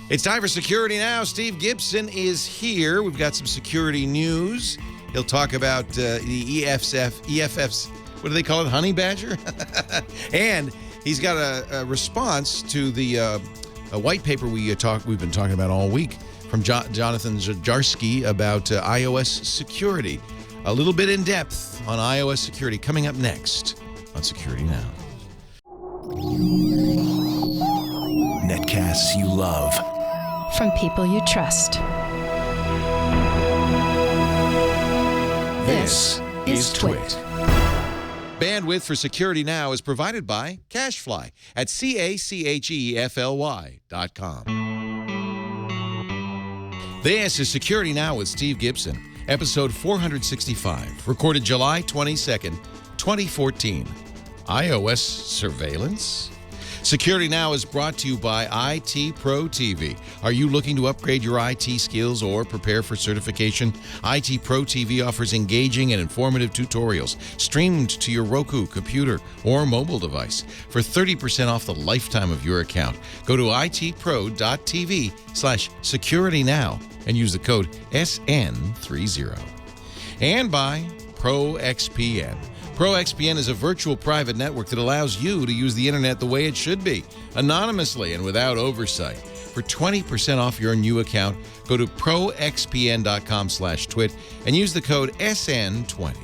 It's time for Security Now. Steve Gibson is here. We've got some security news. He'll talk about the EFF's, what do they call it, honey badger? And he's got a response to the a white paper we've been talking about all week from Jonathan Zajarski about iOS security. A little bit in depth on iOS security coming up next on Security Now. Netcasts you love. From people you trust. This is Twit. Bandwidth for Security Now is provided by CacheFly at CacheFly.com. This is Security Now with Steve Gibson, episode 465, recorded July 22nd, 2014. iOS surveillance? Security Now is brought to you by IT Pro TV. Are you looking to upgrade your IT skills or prepare for certification? IT Pro TV offers engaging and informative tutorials streamed to your Roku computer or mobile device for 30% off the lifetime of your account. Go to itpro.tv/securitynow and use the code SN30. And by ProXPN. ProXPN is a virtual private network that allows you to use the internet the way it should be, anonymously and without oversight. For 20% off your new account, go to proxpn.com/twit and use the code SN20.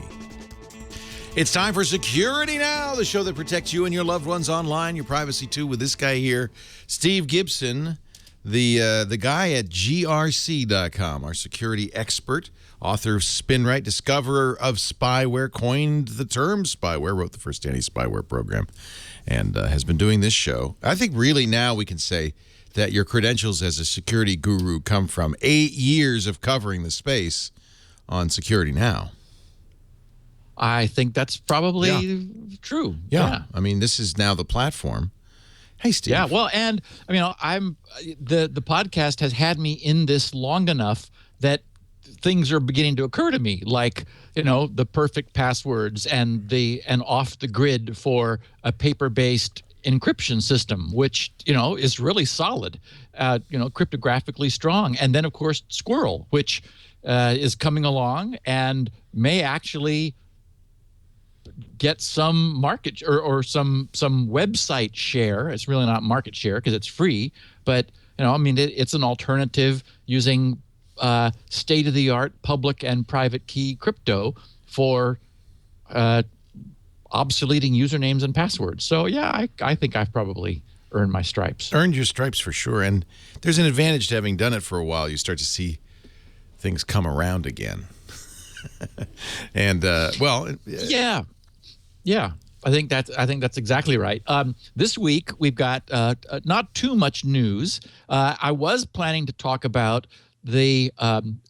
It's time for Security Now, the show that protects you and your loved ones online, your privacy too, with this guy here, Steve Gibson, the guy at grc.com, our security expert, author of Spinrite, discoverer of spyware, coined the term spyware, wrote the first anti-spyware program, and has been doing this show. I think really now we can say that your credentials as a security guru come from 8 years of covering the space on Security Now. I think that's probably true. Yeah. I mean, this is now the platform. Hey, Steve. Yeah, well, and I mean, the podcast has had me in this long enough that things are beginning to occur to me, like, you know, the perfect passwords and off the grid for a paper-based encryption system, which, you know, is really solid, cryptographically strong. And then, of course, Squirrel, which is coming along and may actually get some market or some website share. It's really not market share because it's free, but, you know, I mean, it's an alternative using state-of-the-art public and private key crypto for obsoleting usernames and passwords. So, yeah, I think I've probably earned my stripes. Earned your stripes for sure. And there's an advantage to having done it for a while. You start to see things come around again. And, Yeah. I think that's exactly right. This week, we've got not too much news. I was planning to talk about the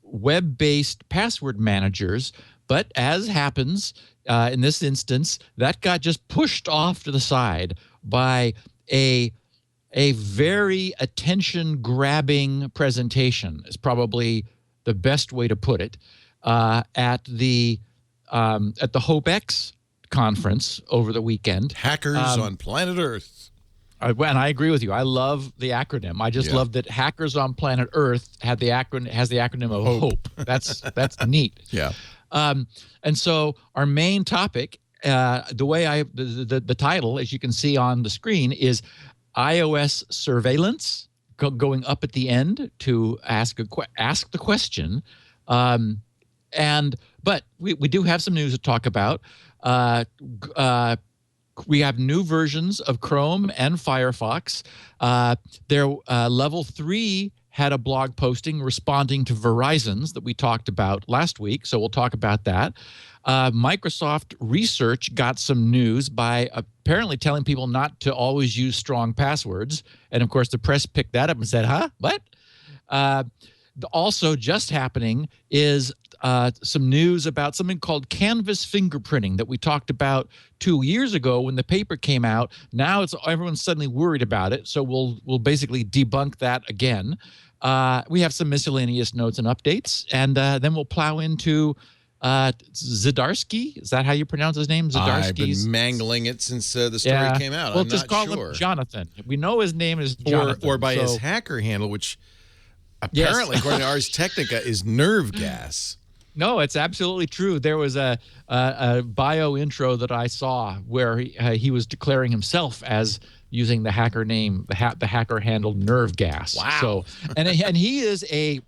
web-based password managers, but as happens in this instance, that got just pushed off to the side by a very attention-grabbing presentation, is probably the best way to put it, at the HopeX conference over the weekend. Hackers on planet Earth. And I agree with you. I love the acronym. I just love that Hackers on Planet Earth has the acronym of HOPE. That's neat. Yeah. And so our main topic, the title, as you can see on the screen, is iOS surveillance, going up at the end to ask the question. But we do have some news to talk about. We have new versions of Chrome and Firefox. Their level 3 had a blog posting responding to Verizon's that we talked about last week, so we'll talk about that. Microsoft Research got some news by apparently telling people not to always use strong passwords, and of course the press picked that up and said, huh, what? Also just happening is some news about something called canvas fingerprinting that we talked about 2 years ago when the paper came out. Now everyone's suddenly worried about it, so we'll basically debunk that again. We have some miscellaneous notes and updates, and then we'll plow into Zdarsky. Is that how you pronounce his name? Zdarsky. I've been mangling it since the story came out. Well, I'm just not call sure. him Jonathan. We know his name is Jonathan. Or by his hacker handle, which apparently, according to Ars Technica, is nerve gas. No, it's absolutely true. There was a bio intro that I saw where he was declaring himself as using the hacker name, the hacker handle nerve gas. Wow. So, and he's a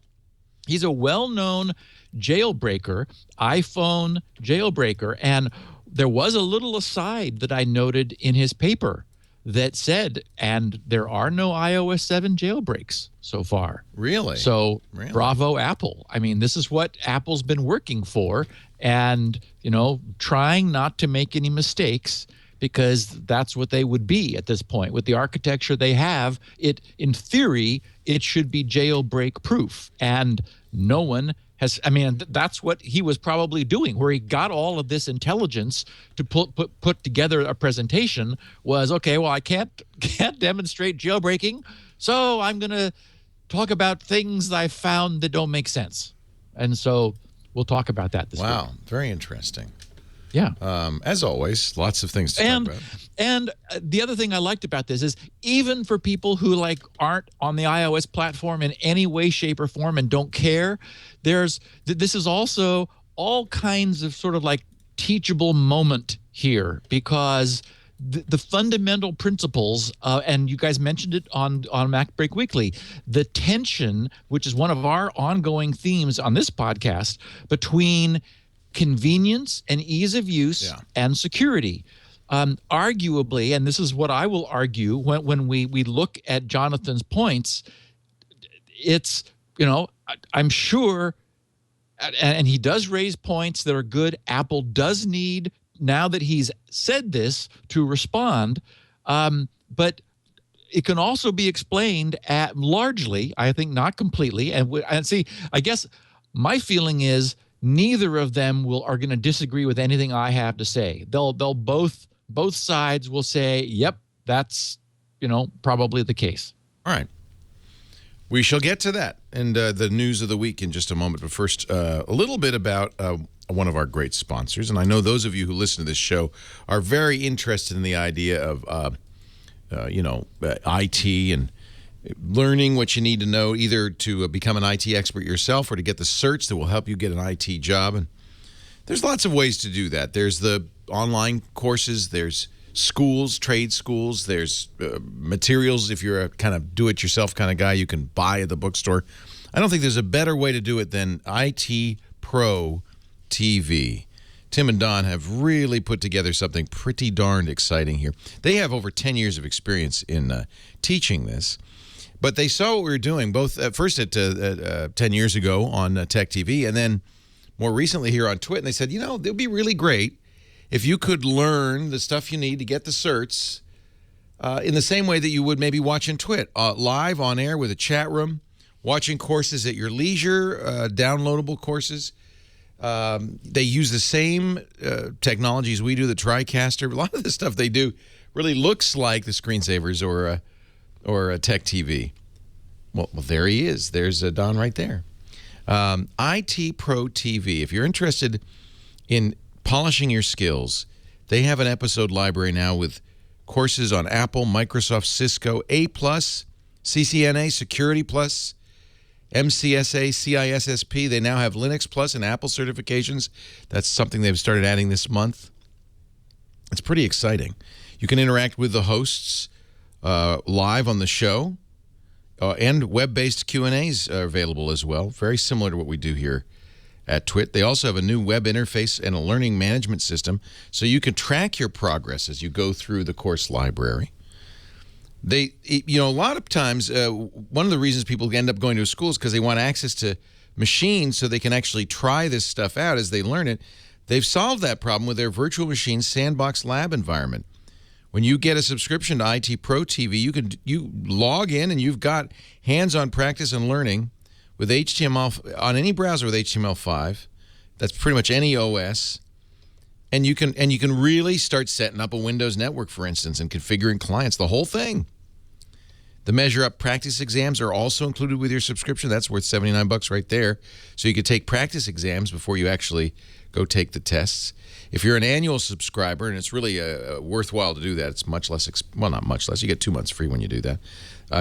well-known jailbreaker, iPhone jailbreaker. And there was a little aside that I noted in his paper that said, and there are no iOS 7 jailbreaks so far. Really? So bravo, Apple. I mean, this is what Apple's been working for, and, trying not to make any mistakes, because that's what they would be at this point. With the architecture they have, in theory, it should be jailbreak proof. And no one has, that's what he was probably doing, where he got all of this intelligence to put together a presentation was, okay, well, I can't demonstrate jailbreaking, so I'm going to talk about things I found that don't make sense. And so we'll talk about that this week. Wow, very interesting. Yeah. As always, lots of things to talk about. And the other thing I liked about this is, even for people who aren't on the iOS platform in any way, shape, or form and don't care, this is also all kinds of sort of teachable moment here, because the fundamental principles, and you guys mentioned it on Mac Break Weekly, the tension, which is one of our ongoing themes on this podcast, between convenience and ease of use and security. Arguably, and this is what I will argue when we look at Jonathan's points, it's, I'm sure, and he does raise points that are good. Apple does need, now that he's said this, to respond. But it can also be explained largely, I think not completely. And see, I guess my feeling is, neither of them are going to disagree with anything I have to say. They'll both sides will say, yep, that's, probably the case. All right. We shall get to that and the news of the week in just a moment. But first, a little bit about one of our great sponsors. And I know those of you who listen to this show are very interested in the idea of, IT and learning what you need to know, either to become an IT expert yourself or to get the certs that will help you get an IT job. And there's lots of ways to do that. There's the online courses, there's schools, trade schools, there's materials. If you're a kind of do-it-yourself kind of guy, you can buy at the bookstore. I don't think there's a better way to do it than IT Pro TV. Tim and Don have really put together something pretty darned exciting here. They have over 10 years of experience in teaching this. But they saw what we were doing, both first at 10 years ago on Tech TV, and then more recently here on Twit. And they said, it would be really great if you could learn the stuff you need to get the certs in the same way that you would maybe watching Twit, live on air with a chat room, watching courses at your leisure, downloadable courses. They use the same technologies we do, the TriCaster. A lot of the stuff they do really looks like the screensavers or a Tech TV. Well, there he is. There's Don right there. IT Pro TV. If you're interested in polishing your skills, they have an episode library now with courses on Apple, Microsoft, Cisco, A+, CCNA, Security Plus, MCSA, CISSP. They now have Linux Plus and Apple certifications. That's something they've started adding this month. It's pretty exciting. You can interact with the hosts live on the show, and web-based Q&As are available as well, very similar to what we do here at Twit. They also have a new web interface and a learning management system, so you can track your progress as you go through the course library. A lot of times, one of the reasons people end up going to a school is because they want access to machines so they can actually try this stuff out as they learn it. They've solved that problem with their virtual machine sandbox lab environment. When you get a subscription to IT Pro TV, you log in and you've got hands-on practice and learning with HTML on any browser with HTML5. That's pretty much any OS. And you can really start setting up a Windows network, for instance, and configuring clients, the whole thing. The Measure Up practice exams are also included with your subscription. That's worth $79 right there. So you could take practice exams before you actually go take the tests. If you're an annual subscriber, and it's really worthwhile to do that, it's much less, well, not much less. You get 2 months free when you do that.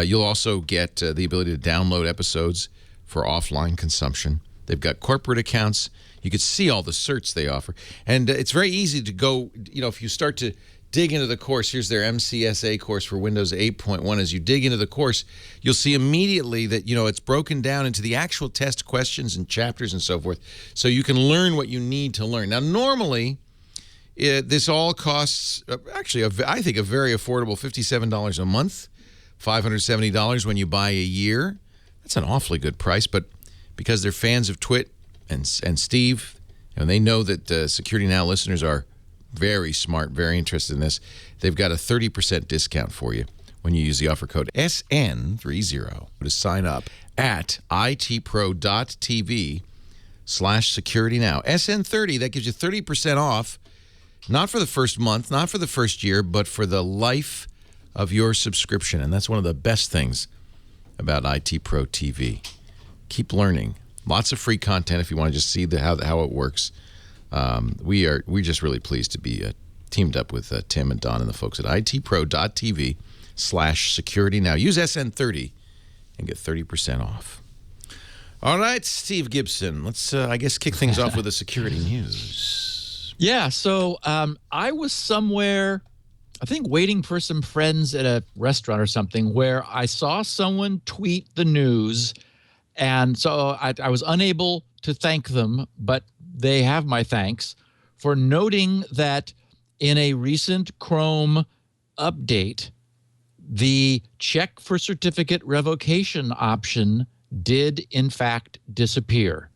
You'll also get the ability to download episodes for offline consumption. They've got corporate accounts. You can see all the certs they offer. And it's very easy to go, if you start to dig into the course, here's their MCSA course for Windows 8.1. As you dig into the course, you'll see immediately that, it's broken down into the actual test questions and chapters and so forth, so you can learn what you need to learn. Now, normally, this all costs, actually, I think a very affordable $57 a month, $570 when you buy a year. That's an awfully good price, but because they're fans of Twit and Steve, and they know that Security Now listeners are very smart, very interested in this, they've got a 30% discount for you when you use the offer code SN30 to sign up at itpro.tv/securitynow. SN30, that gives you 30% off, not for the first month, not for the first year, but for the life of your subscription. And that's one of the best things about IT Pro TV. Keep learning. Lots of free content if you want to just see how it works. We're just really pleased to be teamed up with Tim and Don and the folks at itpro.tv/securitynow. Use SN30 and get 30% off. All right, Steve Gibson, let's, I guess, kick things off with the security news. Yeah, so I was somewhere, I think, waiting for some friends at a restaurant or something, where I saw someone tweet the news, and so I was unable to thank them, but they have my thanks for noting that in a recent Chrome update, the check for certificate revocation option did, in fact, disappear,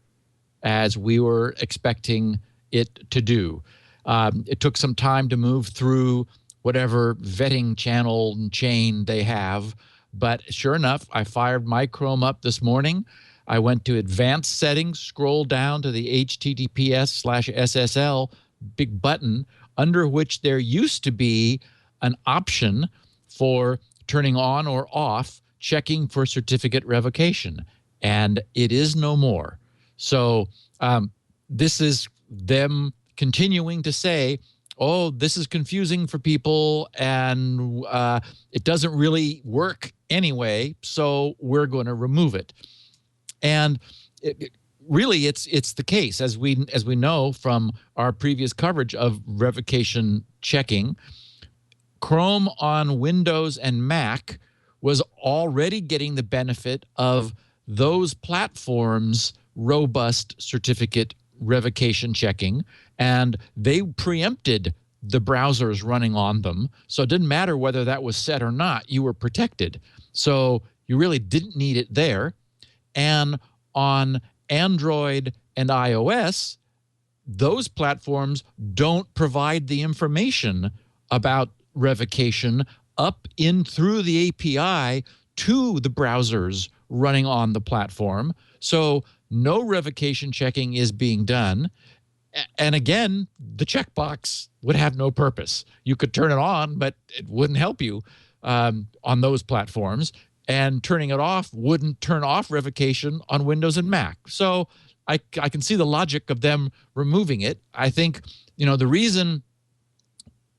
as we were expecting it to do. It took some time to move through whatever vetting channel and chain they have, but sure enough, I fired my Chrome up this morning. I went to advanced settings, scrolled down to the HTTPS/SSL big button, under which there used to be an option for turning on or off checking for certificate revocation, and it is no more. So this is them continuing to say, oh, this is confusing for people, and it doesn't really work anyway, so we're going to remove it. And really, it's the case, as we know from our previous coverage of revocation checking. Chrome on Windows and Mac was already getting the benefit of those platforms' robust certificate revocation checking, and they preempted the browsers running on them. So it didn't matter whether that was set or not, you were protected. So you really didn't need it there. And on Android and iOS, those platforms don't provide the information about revocation up in through the API to the browsers running on the platform. So no revocation checking is being done. And again, the checkbox would have no purpose. You could turn it on, but it wouldn't help you on those platforms. And turning it off wouldn't turn off revocation on Windows and Mac. So I can see the logic of them removing it. I think, the reason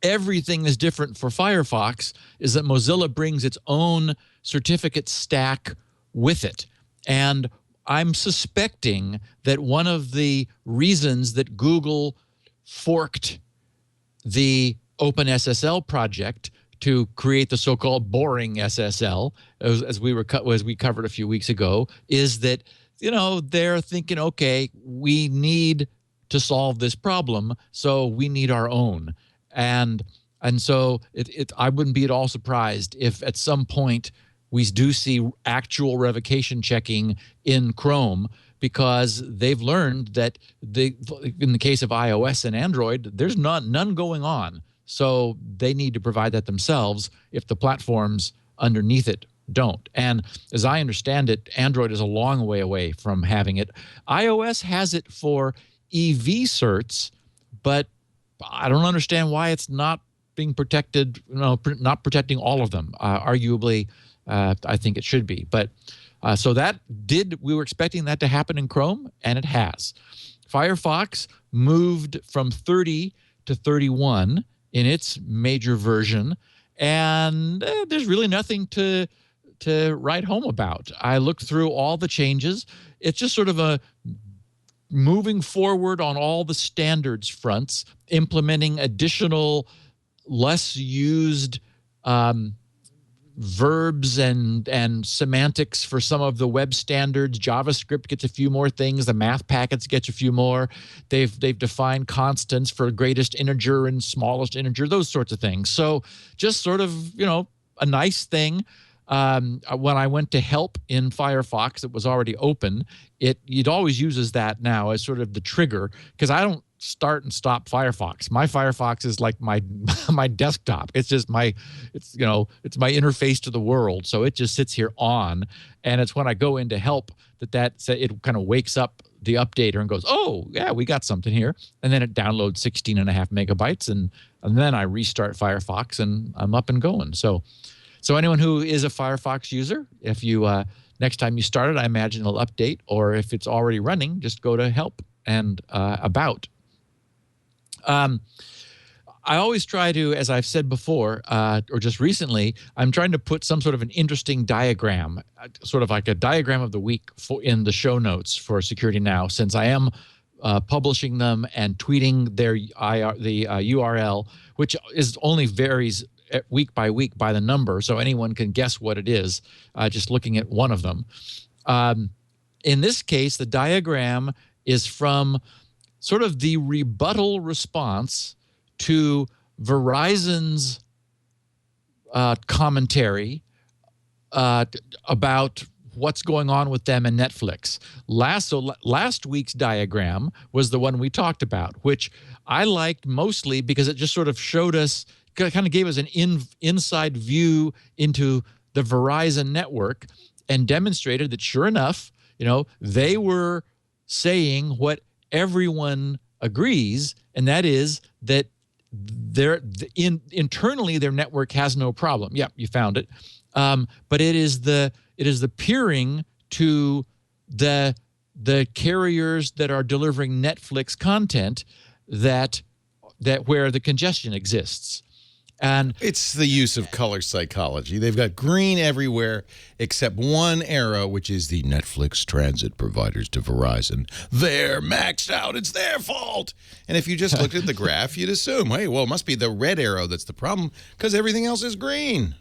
everything is different for Firefox is that Mozilla brings its own certificate stack with it. And I'm suspecting that one of the reasons that Google forked the OpenSSL project to create the so-called boring SSL, as we covered a few weeks ago, is that they're thinking, okay, we need to solve this problem, so we need our own, and so I wouldn't be at all surprised if at some point we do see actual revocation checking in Chrome, because they've learned that in the case of iOS and Android, there's none going on. So they need to provide that themselves if the platforms underneath it don't. And as I understand it, Android is a long way away from having it. iOS has it for EV certs, but I don't understand why it's not being protected, not protecting all of them. Arguably, I think it should be. But so we were expecting that to happen in Chrome, and it has. Firefox moved from 30 to 31 in its major version, and there's really nothing to write home about. I looked through all the changes. It's just sort of a moving forward on all the standards fronts, implementing additional, less used verbs and semantics for some of the web standards. JavaScript gets a few more things. The math packets get a few more. They've defined constants for greatest integer and smallest integer, those sorts of things. So just sort of, a nice thing. When I went to help in Firefox, it was already open. It always uses that now as sort of the trigger, because I don't start and stop Firefox. My Firefox is like my my desktop. It's just it's my interface to the world. So it just sits here on, and it's when I go into help that it kind of wakes up the updater and goes, oh yeah, we got something here, and then it downloads 16.5 megabytes, and then I restart Firefox and I'm up and going. So anyone who is a Firefox user, if you next time you start it, I imagine it'll update, or if it's already running, just go to help and about. I always try to, as I've said before, or just recently, I'm trying to put some sort of an interesting diagram, sort of like a diagram of the week in the show notes for Security Now, since I am publishing them and tweeting the URL, which only varies week by week by the number, so anyone can guess what it is just looking at one of them. In this case, the diagram is from sort of the rebuttal response to Verizon's commentary about what's going on with them and Netflix. Last week's diagram was the one we talked about, which I liked mostly because it just sort of showed us, kind of gave us an inside view into the Verizon network and demonstrated that, sure enough, they were saying what everyone agrees, and that is that internally their network has no problem. Yep, you found it. But it is the peering to the carriers that are delivering Netflix content that where the congestion exists. And it's the use of color psychology. They've got green everywhere except one arrow, which is the Netflix transit providers to Verizon. They're maxed out. It's their fault. And if you just looked at the graph, you'd assume, hey, well, it must be the red arrow that's the problem because everything else is green.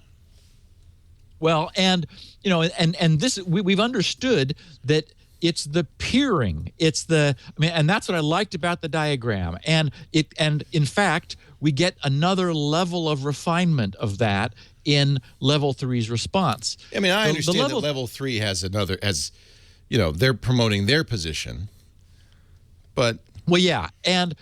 Well, and this we've understood that it's the peering. And that's what I liked about the diagram. And in fact, we get another level of refinement of that in level 3's response. I mean, I understand that level 3 has they're promoting their position, but well, yeah, and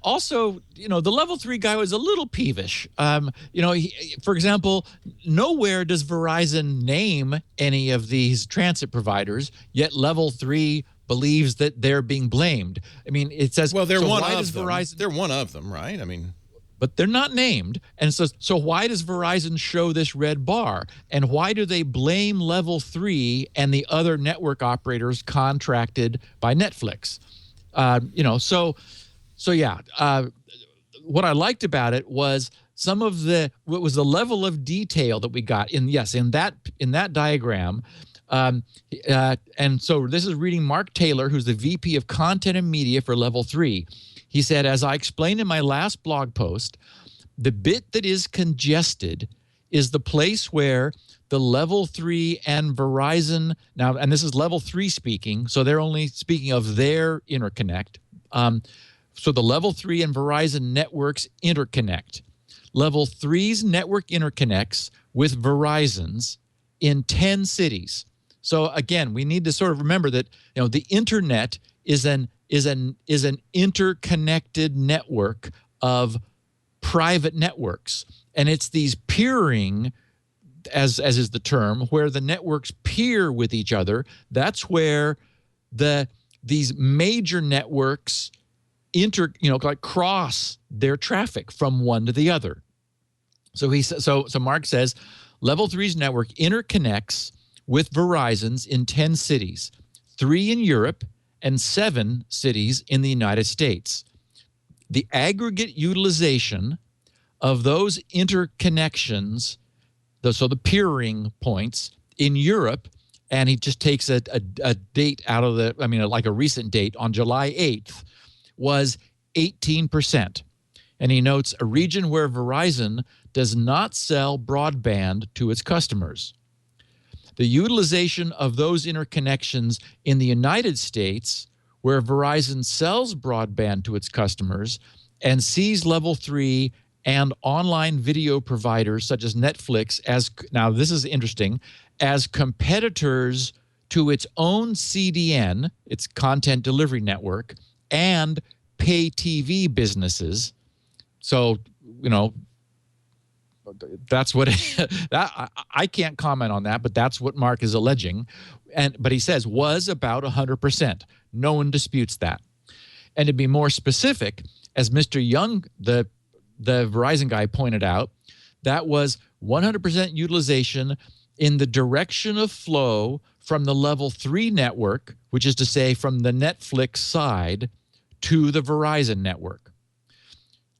also, the level 3 guy was a little peevish. For example, nowhere does Verizon name any of these transit providers, yet level 3 believes that they're being blamed. I mean, it says, well, they're so one why of does them. Verizon? They're one of them, right? I mean, but they're not named. And so why does Verizon show this red bar? And why do they blame level 3 and the other network operators contracted by Netflix? What I liked about it was what was the level of detail that we got in that diagram. And so this is reading Mark Taylor, who's the VP of Content and Media for level 3. He said, as I explained in my last blog post, the bit that is congested is the place where the level 3 and Verizon, now, and this is level 3 speaking, so they're only speaking of their interconnect. So the level 3 and Verizon networks interconnect. Level 3's network interconnects with Verizon's in 10 cities. So again, we need to sort of remember that the internet is an interconnected network of private networks, and it's these peering, as is the term, where the networks peer with each other. That's where these major networks cross their traffic from one to the other. So Mark says Level 3's network interconnects with Verizon's in 10 cities, 3 in Europe and 7 cities in the United States. The aggregate utilization of those interconnections, so the peering points in Europe, and he just takes a date out of like a recent date on July 8th, was 18%. And he notes a region where Verizon does not sell broadband to its customers. The utilization of those interconnections in the United States, where Verizon sells broadband to its customers and sees Level 3 and online video providers such as Netflix as, now this is interesting, as competitors to its own CDN, its content delivery network, and pay TV businesses. So, that's what I can't comment on that, but that's what Mark is alleging. But he says was about 100%. No one disputes that. And to be more specific, as Mr. Young, the Verizon guy, pointed out, that was 100% utilization in the direction of flow from the Level 3 network, which is to say from the Netflix side to the Verizon network.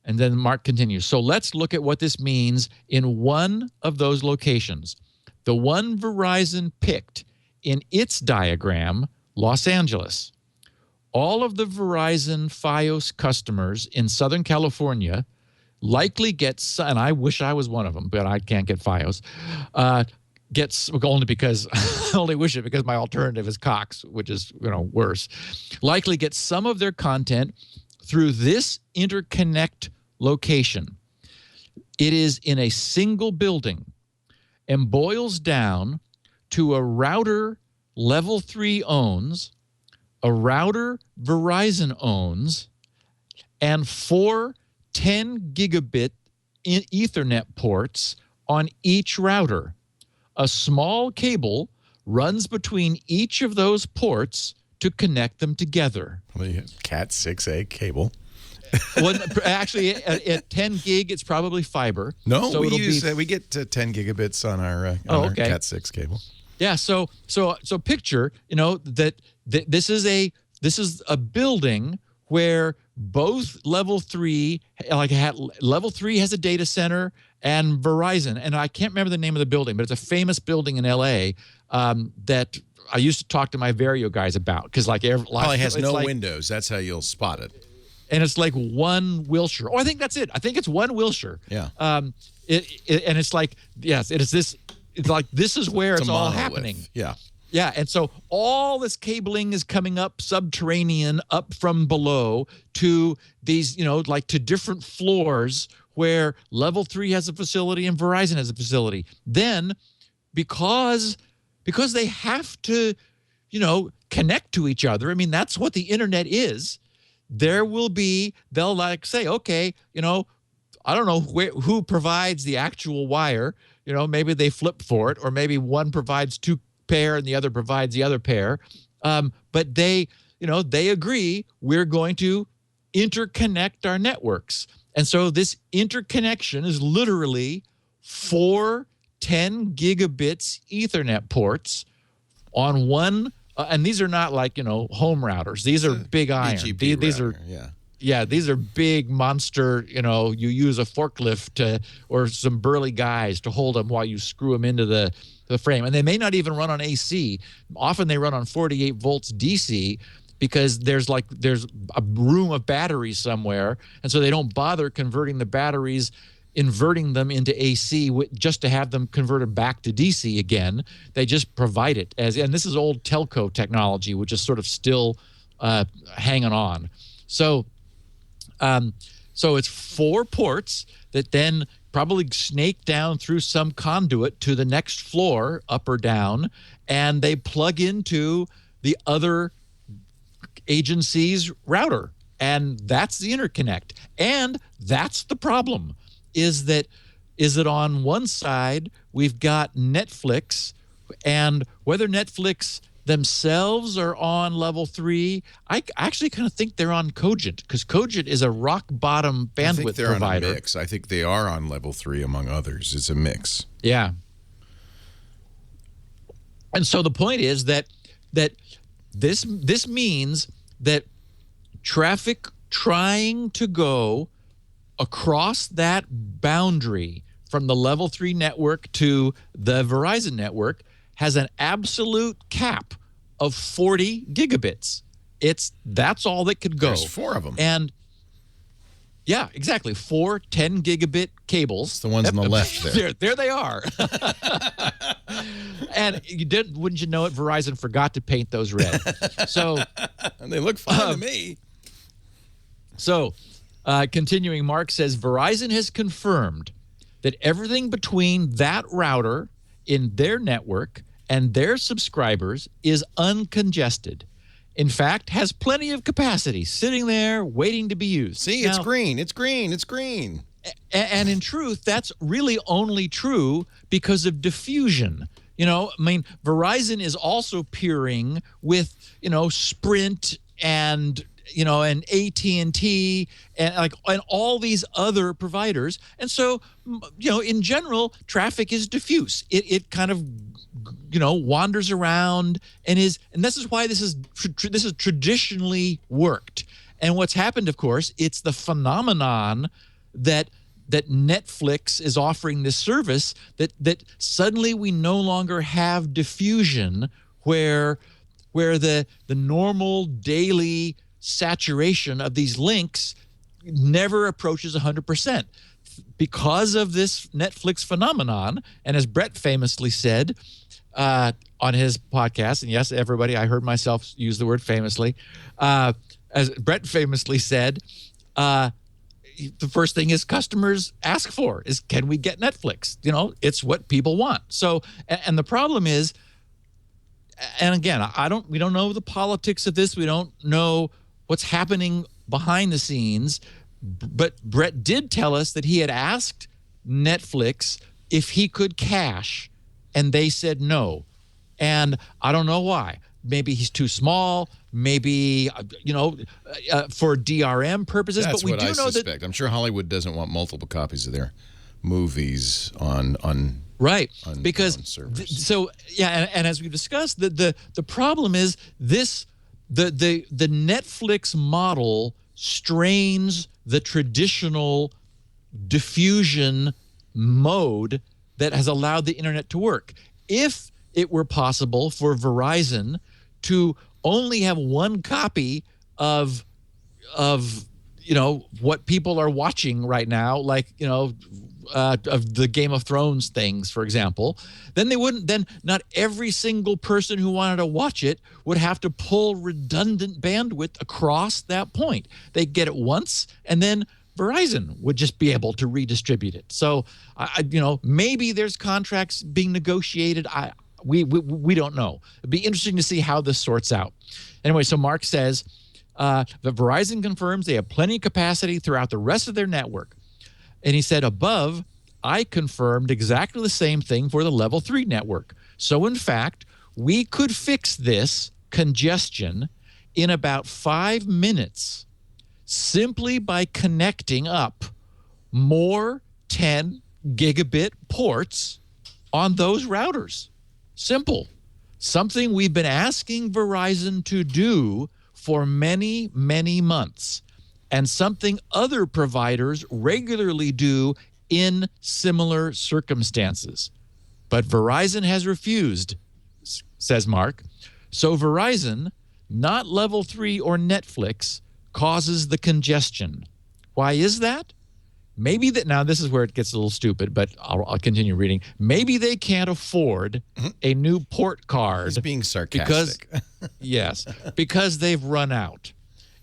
And then Mark continues. So let's look at what this means in one of those locations. The one Verizon picked in its diagram, Los Angeles. All of the Verizon Fios customers in Southern California likely get, and I wish I was one of them, but I can't get Fios, only wish it because my alternative is Cox, which is, worse, likely get some of their content through this interconnect location. It is in a single building and boils down to a router Level 3 owns, a router Verizon owns, and 4 10-gigabit Ethernet ports on each router. A small cable runs between each of those ports to connect them together. Cat 6A cable. Well, actually, at 10 gig, it's probably fiber. No, so we get to 10 gigabits on our Cat 6 cable. Yeah, so picture, that this is a building where both Level 3, Level 3 has a data center and Verizon, and I can't remember the name of the building, but it's a famous building in LA that I used to talk to my Vario guys about, because probably has no windows. That's how you'll spot it. And it's like one Wilshire. Oh, I think that's it. I think it's one Wilshire. Yeah. And it's like, yes, it is this. It's like this is where it's all happening. Yeah. Yeah, and so all this cabling is coming up subterranean, up from below to these, to different floors where Level 3 has a facility and Verizon has a facility. Then, because they have to, connect to each other, I mean, that's what the internet is, they'll say, okay, I don't know who provides the actual wire, maybe they flip for it, or maybe one provides 2 pair and the other provides the other pair. But they agree we're going to interconnect our networks. And so this interconnection is literally 4 10 gigabits Ethernet ports on one. And these are not like, home routers. These are big iron. These are these are big monster, you use a forklift or some burly guys to hold them while you screw them into the frame. And they may not even run on AC. Often they run on 48 volts DC because there's a room of batteries somewhere. And so they don't bother converting the batteries, inverting them into AC just to have them converted back to DC again. They just provide it and this is old telco technology, which is sort of still hanging on. So it's 4 ports that then probably snake down through some conduit to the next floor, up or down, and they plug into the other agency's router. And that's the interconnect. And that's the problem, is that on one side, we've got Netflix, and whether Netflix themselves are on Level 3, I actually kind of think they're on Cogent, because Cogent is a rock bottom bandwidth provider. I think they're on a mix. I think they are on Level 3 among others. It's a mix. Yeah. And so the point is that this means that traffic trying to go across that boundary from the level 3 network to the Verizon network has an absolute cap of 40 gigabits. That's all that could go. There's 4 of them. And yeah, exactly. 4 10-gigabit cables. It's the ones on the left there. There they are. And wouldn't you know it, Verizon forgot to paint those red. So and they look fine to me. So continuing, Mark says, Verizon has confirmed that everything between that router in their network and their subscribers is uncongested. In fact, has plenty of capacity sitting there waiting to be used. See, it's green. It's green. It's green. And in truth, that's really only true because of diffusion. You know, I mean, Verizon is also peering with, Sprint and, and AT&T and all these other providers. And so, in general, traffic is diffuse. It kind of wanders around and this is why this is traditionally worked. And what's happened, of course, it's the phenomenon that Netflix is offering this service that suddenly we no longer have diffusion where the normal daily saturation of these links never approaches 100%. Because of this Netflix phenomenon, and as Brett famously said on his podcast, and yes, everybody, I heard myself use the word famously, as Brett famously said, the first thing his customers ask for is, can we get Netflix? It's what people want. So, and the problem is, and again, we don't know the politics of this. We don't know what's happening behind the scenes. But Brett did tell us that he had asked Netflix if he could cache, and they said no. And I don't know why. Maybe he's too small. Maybe, for DRM purposes. That's but we what do I know suspect. I'm sure Hollywood doesn't want multiple copies of their movies on right on because servers. And as we discussed, the problem is this: the Netflix model strains the traditional diffusion mode that has allowed the internet to work. If it were possible for Verizon to only have one copy of what people are watching right now, like of the Game of Thrones things, for example, then not every single person who wanted to watch it would have to pull redundant bandwidth across that point. They get it once, and then Verizon would just be able to redistribute it. So, maybe there's contracts being negotiated. We don't know. It'd be interesting to see how this sorts out. Anyway, so Mark says that Verizon confirms they have plenty of capacity throughout the rest of their network. And he said, above, I confirmed exactly the same thing for the level 3 network. So in fact, we could fix this congestion in about 5 minutes simply by connecting up more 10 gigabit ports on those routers. Simple. Something we've been asking Verizon to do for many, many months, and something other providers regularly do in similar circumstances. But Verizon has refused, says Mark. So Verizon, not level 3 or Netflix, causes the congestion. Why is that? Maybe that, now this is where it gets a little stupid, but I'll continue reading. Maybe they can't afford a new port card. He's being sarcastic. Because they've run out.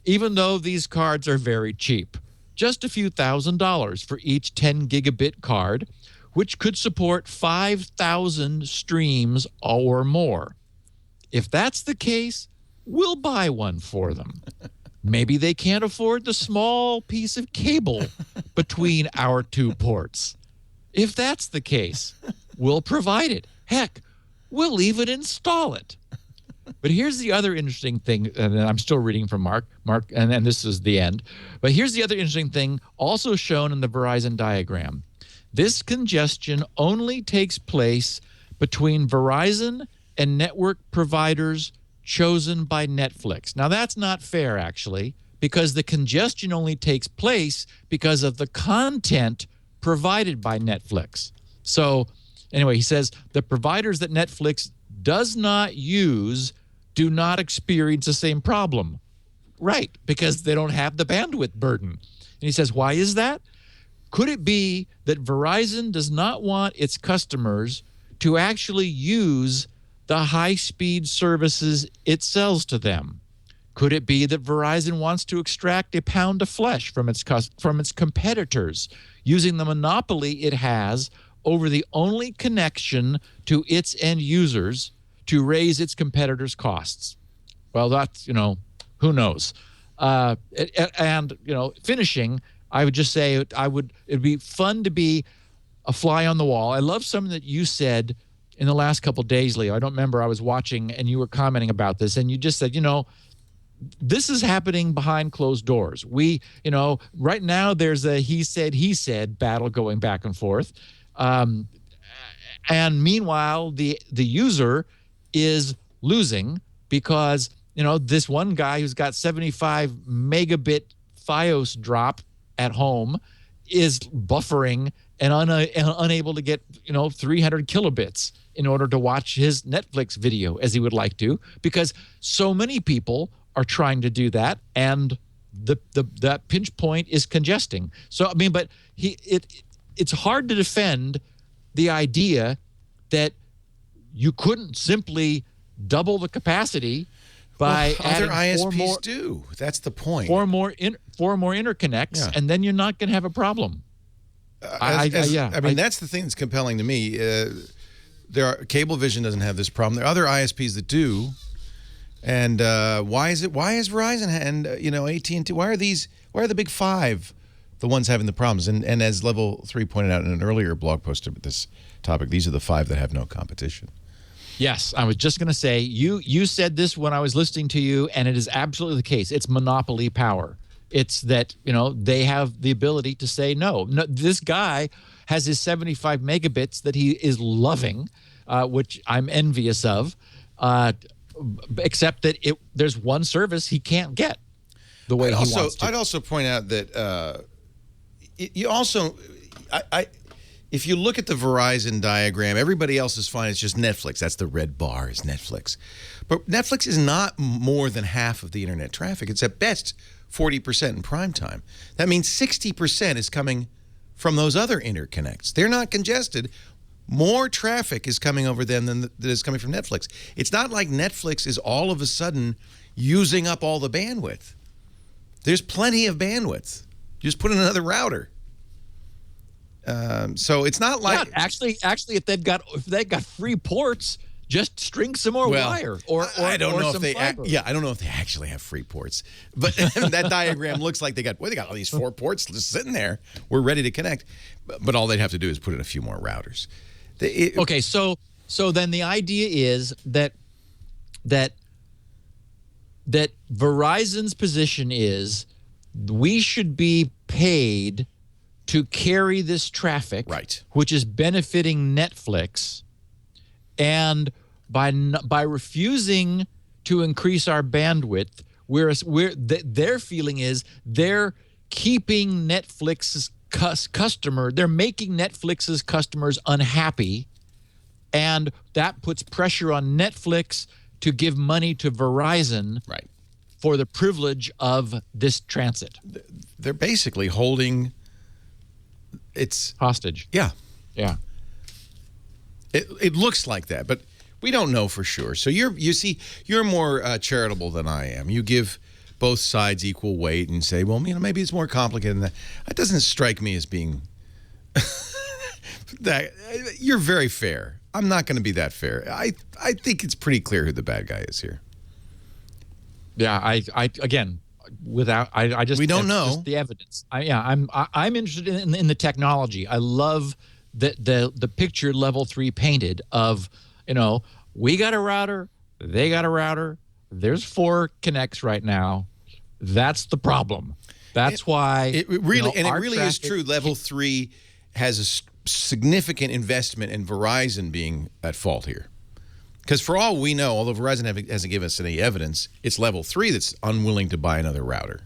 Even though these cards are very cheap, just a few $1,000s for each 10 gigabit card, which could support 5,000 streams or more. If that's the case, we'll buy one for them. Maybe they can't afford the small piece of cable between our 2 ports. If that's the case, we'll provide it. Heck, we'll even install it. But here's the other interesting thing, and I'm still reading from Mark, and this is the end. But here's the other interesting thing also shown in the Verizon diagram. This congestion only takes place between Verizon and network providers chosen by Netflix. Now, that's not fair, actually, because the congestion only takes place because of the content provided by Netflix. So anyway, he says the providers that Netflix does not use do not experience the same problem. Right, because they don't have the bandwidth burden. And he says, why is that? Could it be that Verizon does not want its customers to actually use the high-speed services it sells to them? Could it be that Verizon wants to extract a pound of flesh from its competitors, using the monopoly it has over the only connection to its end users to raise its competitors' costs? Well, that's, who knows? And, finishing, I would just say it'd be fun to be a fly on the wall. I love something that you said in the last couple of days, Leo. I don't remember. I was watching and you were commenting about this, and you just said, this is happening behind closed doors. Right now there's a he said battle going back and forth. And meanwhile, the user is losing because, this one guy who's got 75 megabit FiOS drop at home is buffering and unable to get, 300 kilobits in order to watch his Netflix video as he would like to, because so many people are trying to do that, and that pinch point is congesting. So, but it's hard to defend the idea that you couldn't simply double the capacity by other adding ISPs do. That's the point. Four more interconnects, and then you're not going to have a problem. That's the thing that's compelling to me. Cablevision doesn't have this problem. There are other ISPs that do. And why is Verizon and AT&T? Why are the big five the ones having the problems? And as Level 3 pointed out in an earlier blog post about this topic, these are the five that have no competition. Yes, I was just going to say, you said this when I was listening to you, and it is absolutely the case. It's monopoly power. It's that, they have the ability to say no. This guy has his 75 megabits that he is loving, which I'm envious of, except that there's one service he can't get the way he wants to. I'd also point out that if you look at the Verizon diagram, everybody else is fine. It's just Netflix. That's the red bar is Netflix. But Netflix is not more than half of the internet traffic. It's at best 40% in prime time. That means 60% is coming from those other interconnects. They're not congested. More traffic is coming over them than that is coming from Netflix. It's not like Netflix is all of a sudden using up all the bandwidth. There's plenty of bandwidth. You just put in another router. So it's not like actually, if they've got free ports, just string some more wire or I don't know if they I don't know if they actually have free ports, but that diagram looks like they got all these 4 ports just sitting there. We're ready to connect, but all they'd have to do is put in a few more routers. Okay, so then the idea is that Verizon's position is we should be paid to carry this traffic, right, which is benefiting Netflix, and by refusing to increase our bandwidth, their feeling is they're keeping Netflix's they're making Netflix's customers unhappy, and that puts pressure on Netflix to give money to Verizon, right, for the privilege of this transit. They're basically holding it's hostage. Yeah. It looks like that, but we don't know for sure. So you're more charitable than I am. You give both sides equal weight and say, well, maybe it's more complicated than that. That doesn't strike me as being that. You're very fair. I'm not going to be that fair. I think it's pretty clear who the bad guy is here. Yeah, I just we don't know just the evidence. I'm interested in the technology. I love the picture Level 3 painted of, we got a router, they got a router. There's 4 connects right now. That's the problem. That's why it really is true. Level 3 has a significant investment in Verizon being at fault here. Because for all we know, although Verizon hasn't given us any evidence, it's level 3 that's unwilling to buy another router.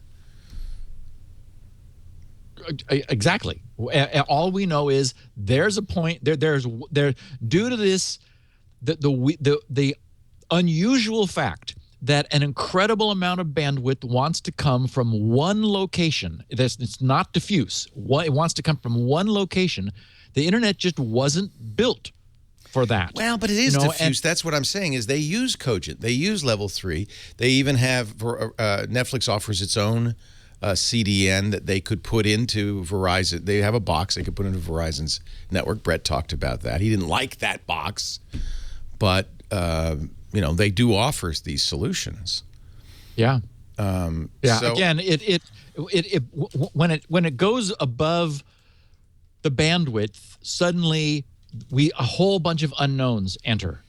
Exactly. All we know is there's a point there. Due to this, the unusual fact that an incredible amount of bandwidth wants to come from one location. It's not diffuse. It wants to come from one location. The internet just wasn't built for that. Well, but it is diffuse. That's what I'm saying is they use Cogent. They use level 3. They even have Netflix offers its own CDN that they could put into Verizon. They have a box they could put into Verizon's network. Brett talked about that. He didn't like that box, but they do offer these solutions. Yeah. Yeah. So, again, when it goes above the bandwidth, suddenly a whole bunch of unknowns enter.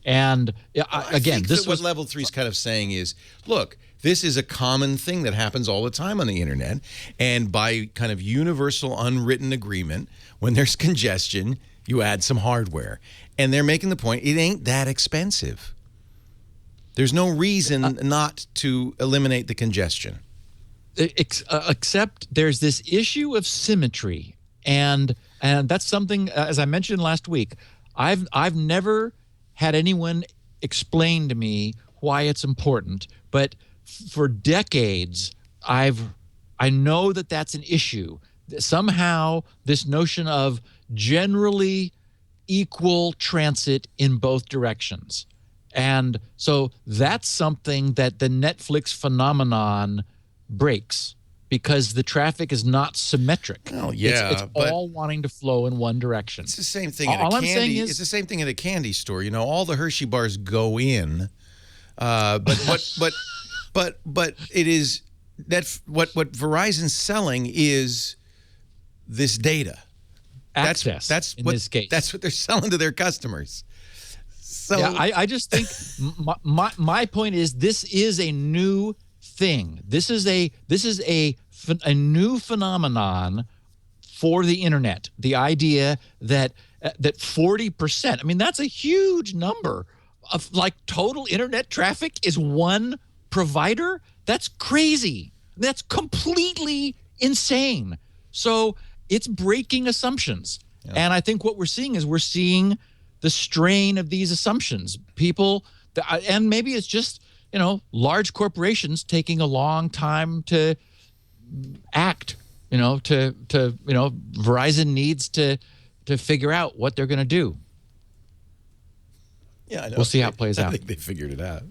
And again, this what level 3 is kind of saying is, look, this is a common thing that happens all the time on the internet, and by kind of universal unwritten agreement, when there's congestion, you add some hardware. And they're making the point, it ain't that expensive. There's no reason not to eliminate the congestion. Except there's this issue of symmetry, and that's something, as I mentioned last week, I've never had anyone explain to me why it's important, but for decades I know that that's an issue. Somehow this notion of generally equal transit in both directions. And so that's something that the Netflix phenomenon breaks, because the traffic is not symmetric. Oh, yeah, it's all wanting to flow in one direction. It's the same thing at a candy. It's the same thing at a candy store. All the Hershey bars go in, but it is that what Verizon's selling is this data. Access. That's in what this case. That's what they're selling to their customers. So yeah, I just think my point is this is a new thing. This is a new phenomenon for the internet. The idea that 40%, I mean, that's a huge number of total internet traffic is one provider. That's crazy. That's completely insane. So it's breaking assumptions. Yeah. And I think what we're seeing is the strain of these assumptions. People, and maybe it's just, large corporations taking a long time to act, Verizon needs to figure out what they're going to do. Yeah, I know. We'll see how it plays out. I think they figured it out.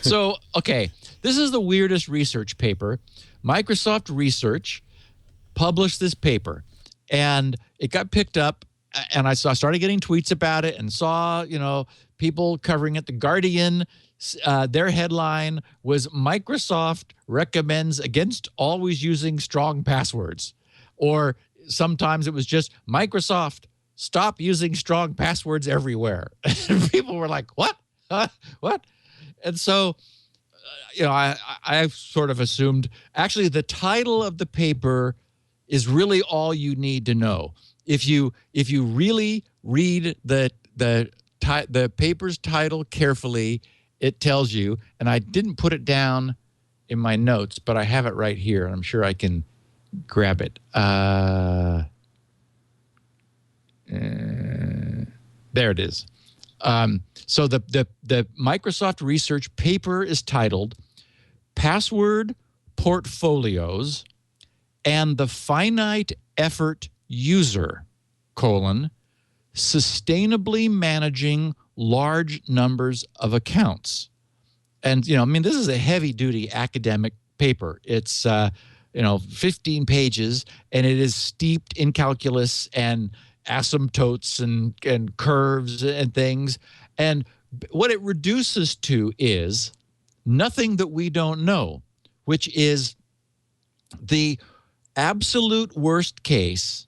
So, okay, this is the weirdest research paper. Microsoft Research published this paper, and it got picked up, and I started getting tweets about it and saw, people covering it. The Guardian, their headline was Microsoft recommends against always using strong passwords. Or sometimes it was just Microsoft, stop using strong passwords everywhere. And people were like, what? What? And so, I sort of assumed, actually, the title of the paper is really all you need to know. If you really read the paper's title carefully, it tells you, and I didn't put it down in my notes, but I have it right here, and I'm sure I can grab it. There it is. So the Microsoft research paper is titled Password Portfolios and the Finite Effort User, sustainably managing large numbers of accounts. And, this is a heavy-duty academic paper. It's, 15 pages, and it is steeped in calculus and asymptotes and curves and things. And what it reduces to is nothing that we don't know, which is the absolute worst case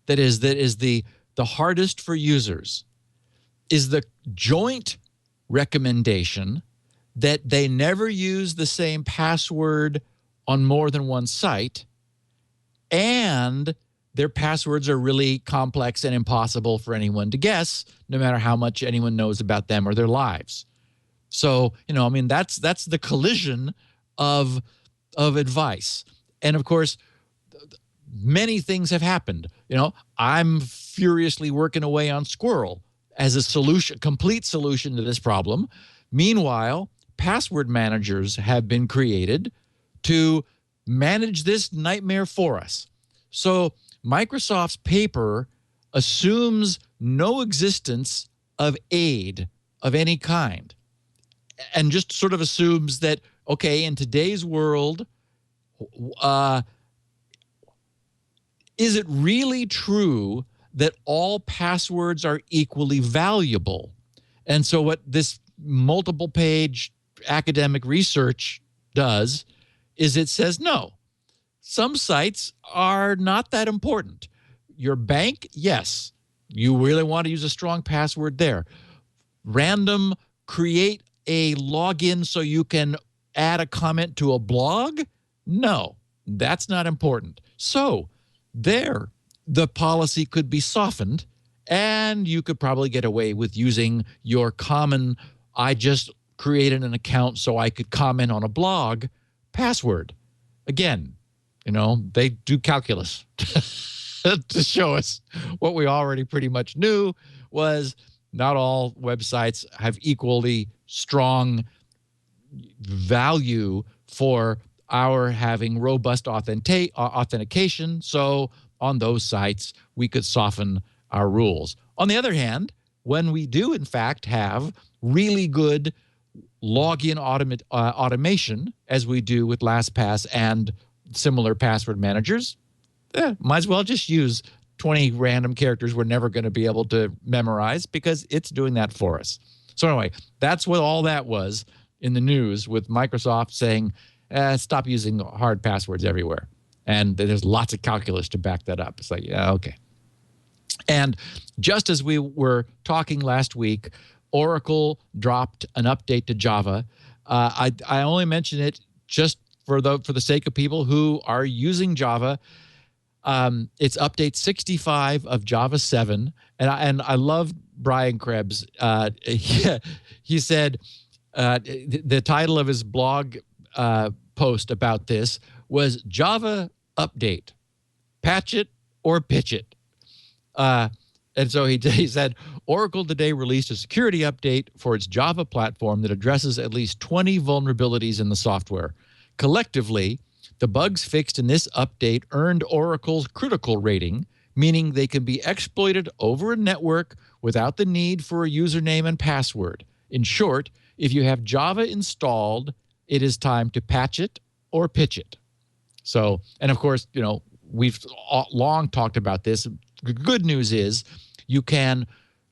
that is the hardest for users is the joint recommendation that they never use the same password on more than one site, and their passwords are really complex and impossible for anyone to guess, no matter how much anyone knows about them or their lives. So, I mean, that's the collision of advice. And of course, many things have happened. I'm furiously working away on Squirrel as a solution, complete solution to this problem. Meanwhile, password managers have been created to manage this nightmare for us. So Microsoft's paper assumes no existence of aid of any kind, and just sort of assumes that, okay, in today's world, is it really true that all passwords are equally valuable? And so what this multiple page academic research does is it says, no, some sites are not that important. Your bank, yes, you really want to use a strong password there. Random, create a login so you can add a comment to a blog? No, that's not important. So there, the policy could be softened, and you could probably get away with using your common, I just created an account so I could comment on a blog password. Again, they do calculus to show us what we already pretty much knew, was not all websites have equally strong value for our having robust authentication. So on those sites, we could soften our rules. On the other hand, when we do, in fact, have really good login automation, as we do with LastPass and similar password managers, might as well just use 20 random characters we're never going to be able to memorize, because it's doing that for us. So anyway, that's what all that was in the news, with Microsoft saying, stop using hard passwords everywhere. And there's lots of calculus to back that up. It's like, yeah, okay. And just as we were talking last week, Oracle dropped an update to Java. I only mention it just for the sake of people who are using Java. It's update 65 of Java 7, and I love Brian Krebs. He said the title of his blog post about this was Java Update, Patch It or Pitch It. And so he said, Oracle today released a security update for its Java platform that addresses at least 20 vulnerabilities in the software. Collectively, the bugs fixed in this update earned Oracle's critical rating, meaning they can be exploited over a network without the need for a username and password. In short, if you have Java installed, it is time to patch it or pitch it. So, and of course, we've long talked about this. The good news is you can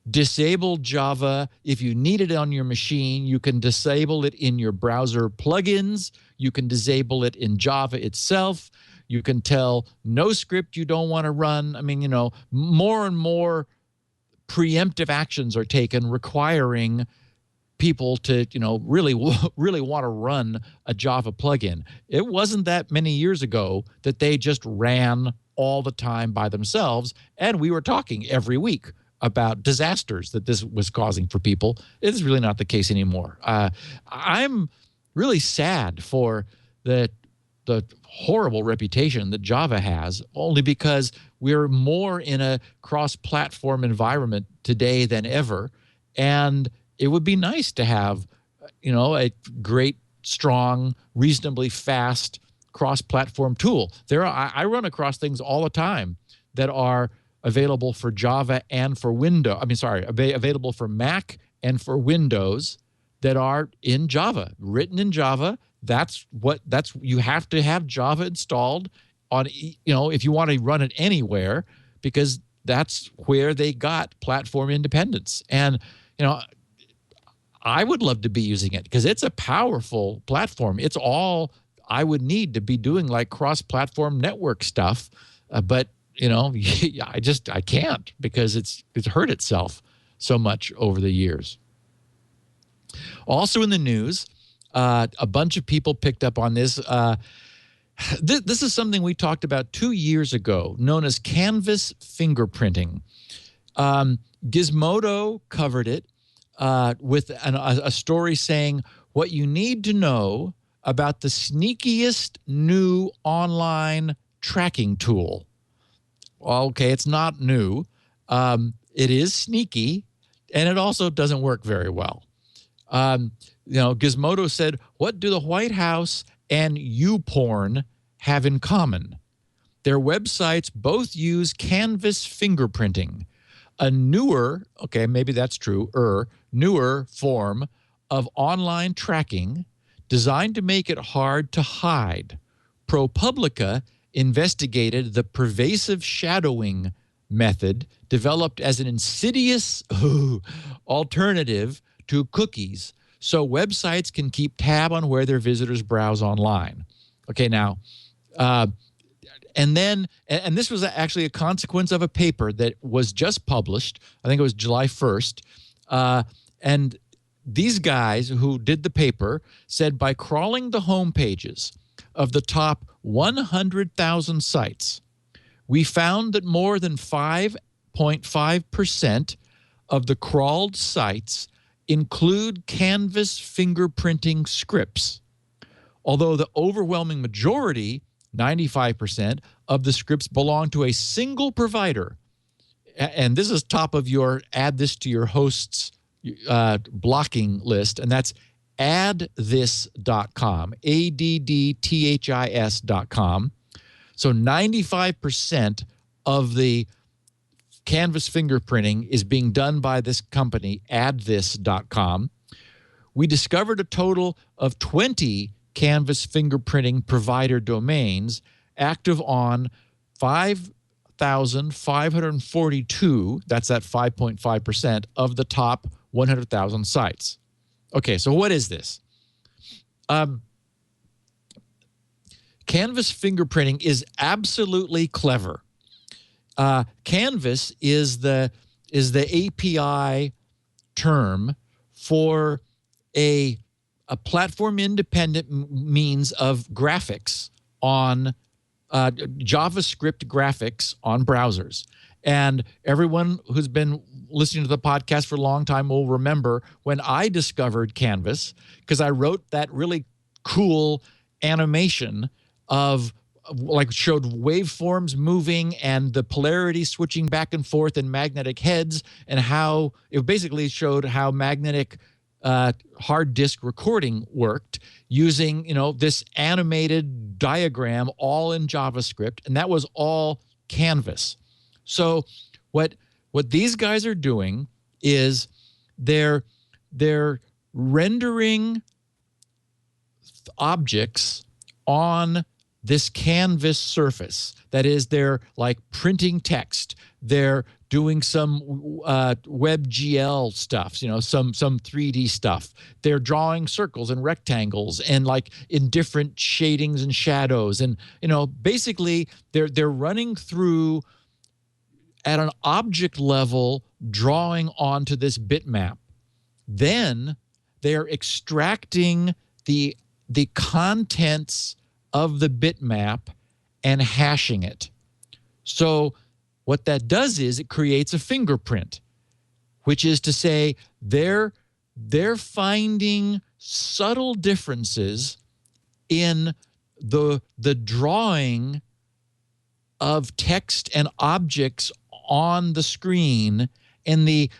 disable Java if you need it on your machine. You can disable it in your browser plugins. You can disable it in Java itself. You can tell no script you don't want to run. I mean, more and more preemptive actions are taken requiring people to, really want to run a Java plugin. It wasn't that many years ago that they just ran all the time by themselves, and we were talking every week about disasters that this was causing for people. It is really not the case anymore. I'm really sad for the horrible reputation that Java has, only because we're more in a cross-platform environment today than ever, and it would be nice to have, a great, strong, reasonably fast cross-platform tool. I run across things all the time that are available for Java and for available for Mac and for Windows that are in Java, written in Java. You have to have Java installed on, if you want to run it anywhere, because that's where they got platform independence. And, I would love to be using it because it's a powerful platform. It's all I would need to be doing like cross-platform network stuff. But, I can't, because it's hurt itself so much over the years. Also in the news, a bunch of people picked up on this. This is something we talked about 2 years ago, known as canvas fingerprinting. Gizmodo covered it with a story saying what you need to know about the sneakiest new online tracking tool. Well, okay, it's not new. It is sneaky, and it also doesn't work very well. Gizmodo said, what do the White House and YouPorn have in common? Their websites both use canvas fingerprinting, a newer, okay, maybe that's true, newer form of online tracking designed to make it hard to hide. ProPublica investigated the pervasive shadowing method developed as an insidious alternative to cookies, so websites can keep tab on where their visitors browse online. Okay, now, and this was actually a consequence of a paper that was just published. I think it was July 1st. And these guys who did the paper said by crawling the home pages of the top 100,000 sites, we found that more than 5.5% of the crawled sites include canvas fingerprinting scripts, although the overwhelming majority, 95%, of the scripts belong to a single provider. And this is top of your add this to your host's blocking list, and that's addthis.com, addthis.com. So 95% of the canvas fingerprinting is being done by this company, addthis.com. We discovered a total of 20 canvas fingerprinting provider domains active on 5,542, that's that 5.5%, of the top 100,000 sites. Okay, so what is this? Canvas fingerprinting is absolutely clever. Canvas is the API term for a platform-independent means of graphics on JavaScript graphics on browsers. And everyone who's been listening to the podcast for a long time will remember when I discovered Canvas, because I wrote that really cool animation of like showed waveforms moving and the polarity switching back and forth in magnetic heads, and how it basically showed how magnetic hard disk recording worked using, this animated diagram all in JavaScript, and that was all Canvas. So what these guys are doing is they're rendering objects on this canvas surface. That is, they're like printing text. They're doing some WebGL stuff, some 3D stuff. They're drawing circles and rectangles and like in different shadings and shadows. And, basically they're running through at an object level, drawing onto this bitmap. Then they're extracting the contents of the bitmap and hashing it. So what that does is it creates a fingerprint, which is to say they're finding subtle differences in the drawing of text and objects on the screen, and the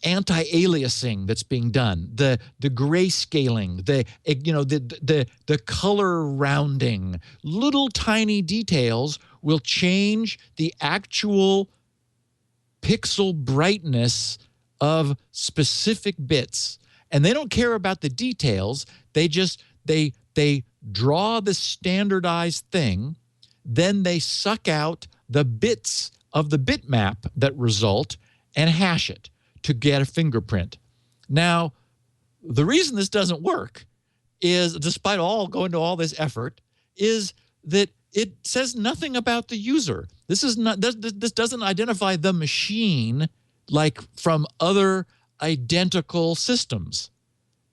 anti-aliasing that's being done, the grayscaling, the color rounding. Little tiny details will change the actual pixel brightness of specific bits. And they don't care about the details. They draw the standardized thing, then they suck out the bits of the bitmap that result and hash it to get a fingerprint. Now, the reason this doesn't work is, despite going to all this effort, is that it says nothing about the user. This doesn't identify the machine like from other identical systems.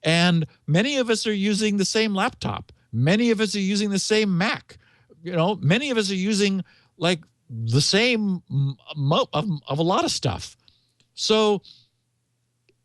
And many of us are using the same laptop. Many of us are using the same Mac. Many of us are using like the same of a lot of stuff. So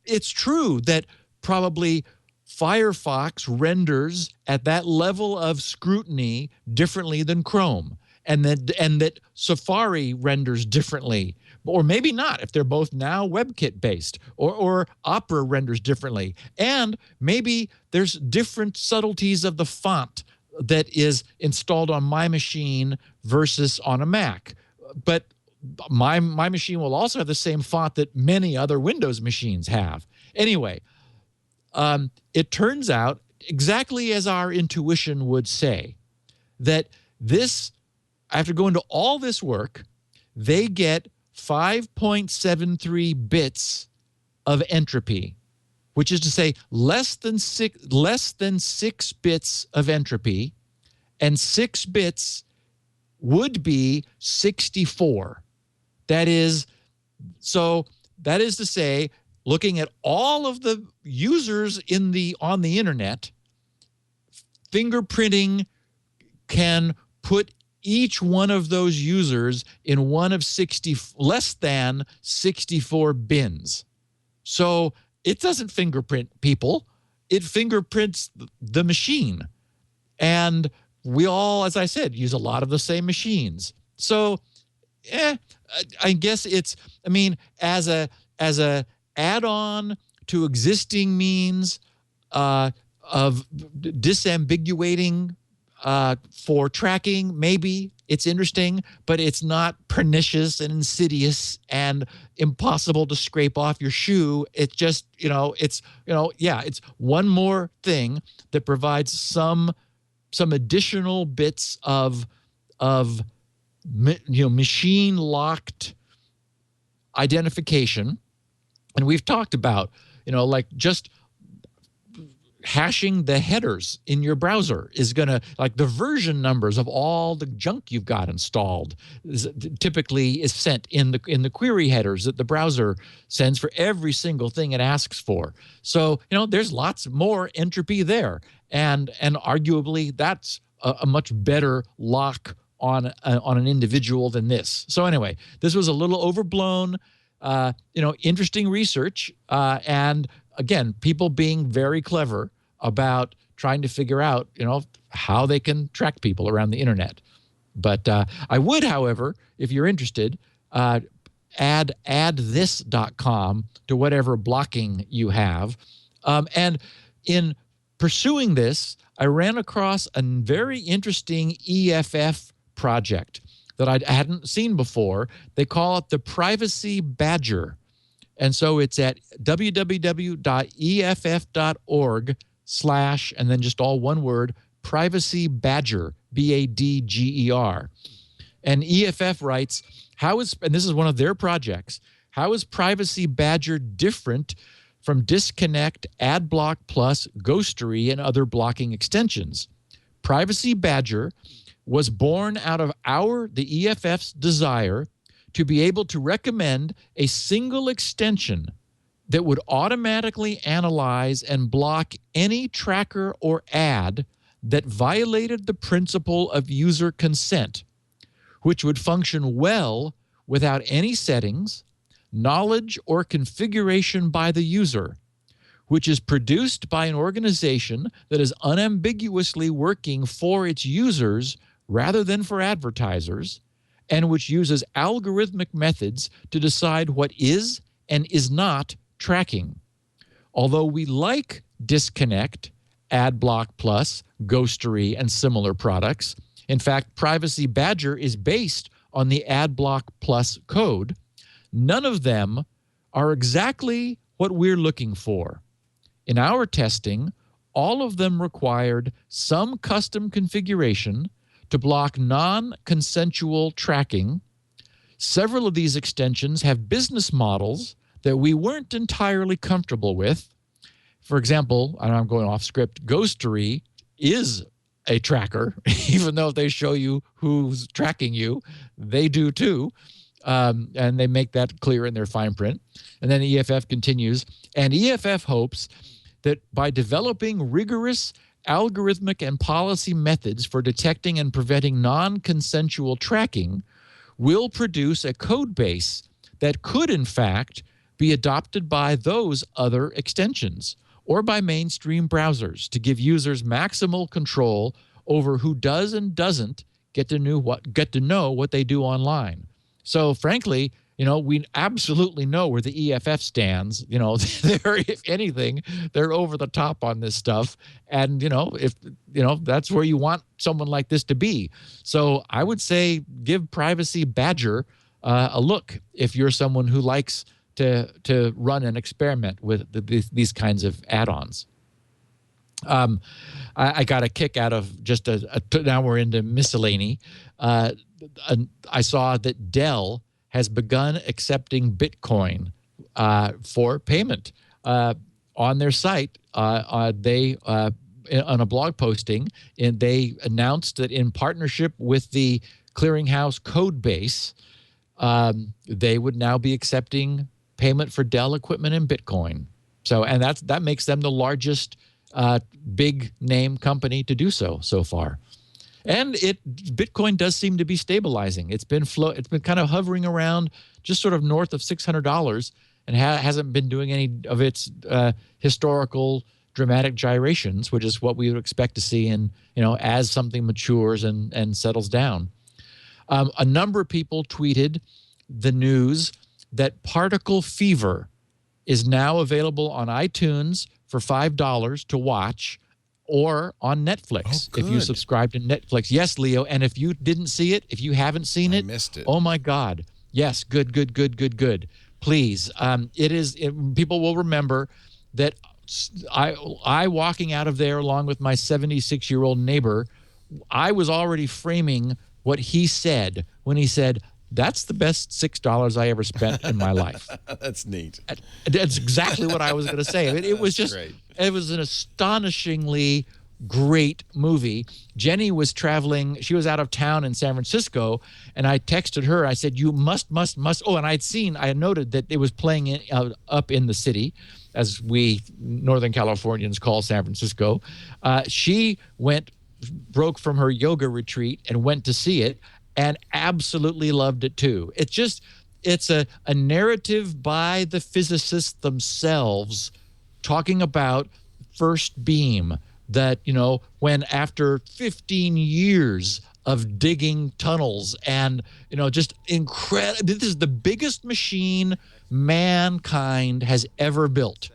it's true that probably Firefox renders at that level of scrutiny differently than Chrome, and that Safari renders differently, or maybe not if they're both now WebKit based, or Opera renders differently, and maybe there's different subtleties of the font that is installed on my machine versus on a Mac. But my machine will also have the same font that many other Windows machines have. Anyway, it turns out, exactly as our intuition would say, that this, after going to all this work, they get 5.73 bits of entropy, which is to say less than six bits of entropy, and 6 bits would be 64. That is to say, looking at all of the users on the internet, fingerprinting can put each one of those users in one of less than 64 bins. So it doesn't fingerprint people, it fingerprints the machine. And we all, as I said, use a lot of the same machines. So I guess as a add-on to existing means of disambiguating for tracking, maybe it's interesting, but it's not pernicious and insidious and impossible to scrape off your shoe. It's just, it's one more thing that provides some additional bits of machine locked identification. And we've talked about, like just hashing the headers in your browser is going to, like the version numbers of all the junk you've got installed typically is sent in the query headers that the browser sends for every single thing it asks for. So, there's lots more entropy there. And arguably that's a much better lock on an individual than this. So anyway, this was a little overblown, interesting research, and again, people being very clever about trying to figure out, how they can track people around the internet. But I would, however, if you're interested, add this.com to whatever blocking you have. And in pursuing this, I ran across a very interesting EFF project that I hadn't seen before. They call it the Privacy Badger. And so it's at www.eff.org/ and then just all one word, Privacy Badger, BADGER. And EFF writes, and this is one of their projects, how is Privacy Badger different from Disconnect, AdBlock Plus, Ghostery, and other blocking extensions? Privacy Badger was born out of the EFF's desire to be able to recommend a single extension that would automatically analyze and block any tracker or ad that violated the principle of user consent, which would function well without any settings, knowledge, or configuration by the user, which is produced by an organization that is unambiguously working for its users rather than for advertisers, and which uses algorithmic methods to decide what is and is not tracking. Although we like Disconnect, AdBlock Plus, Ghostery, and similar products, in fact, Privacy Badger is based on the AdBlock Plus code, none of them are exactly what we're looking for. In our testing, all of them required some custom configuration to block non-consensual tracking. Several of these extensions have business models that we weren't entirely comfortable with. For example, and I'm going off script, Ghostery is a tracker, even though they show you who's tracking you, they do too. And they make that clear in their fine print. And then EFF continues, and EFF hopes that by developing rigorous algorithmic and policy methods for detecting and preventing non-consensual tracking will produce a code base that could, in fact, be adopted by those other extensions or by mainstream browsers to give users maximal control over who does and doesn't get to know what they do online. So, frankly, we absolutely know where the EFF stands. They're, if anything, they're over the top on this stuff. And, if that's where you want someone like this to be. So I would say give Privacy Badger a look if you're someone who likes to run an experiment with these kinds of add-ons. I got a kick out of just now we're into miscellany. I saw that Dell has begun accepting Bitcoin for payment on their site. They on a blog posting, and they announced that in partnership with the clearinghouse Codebase, they would now be accepting payment for Dell equipment in Bitcoin. So, and that makes them the largest big name company to do so far. And Bitcoin does seem to be stabilizing. It's been kind of hovering around just sort of north of $600, and hasn't been doing any of its historical dramatic gyrations, which is what we would expect to see as something matures and settles down. A number of people tweeted the news that Particle Fever is now available on iTunes for $5 to watch, or on Netflix if you subscribe to Netflix. Yes, Leo, and if you didn't see it, if you haven't seen it, missed it. Oh my God. Yes, good. Please. People will remember that I walking out of there along with my 76-year-old neighbor, I was already framing what he said when he said, "That's the best $6 I ever spent in my life." That's neat. That's exactly what I was going to say. It was just great. It was an astonishingly great movie. Jenny was traveling. She was out of town in San Francisco, and I texted her. I said, "You must." Oh, and I had noted that it was playing up in the city, as we Northern Californians call San Francisco. She broke from her yoga retreat and went to see it, and absolutely loved it too. It's a narrative by the physicists themselves talking about first beam, that, when after 15 years of digging tunnels and, just incredible, this is the biggest machine mankind has ever built.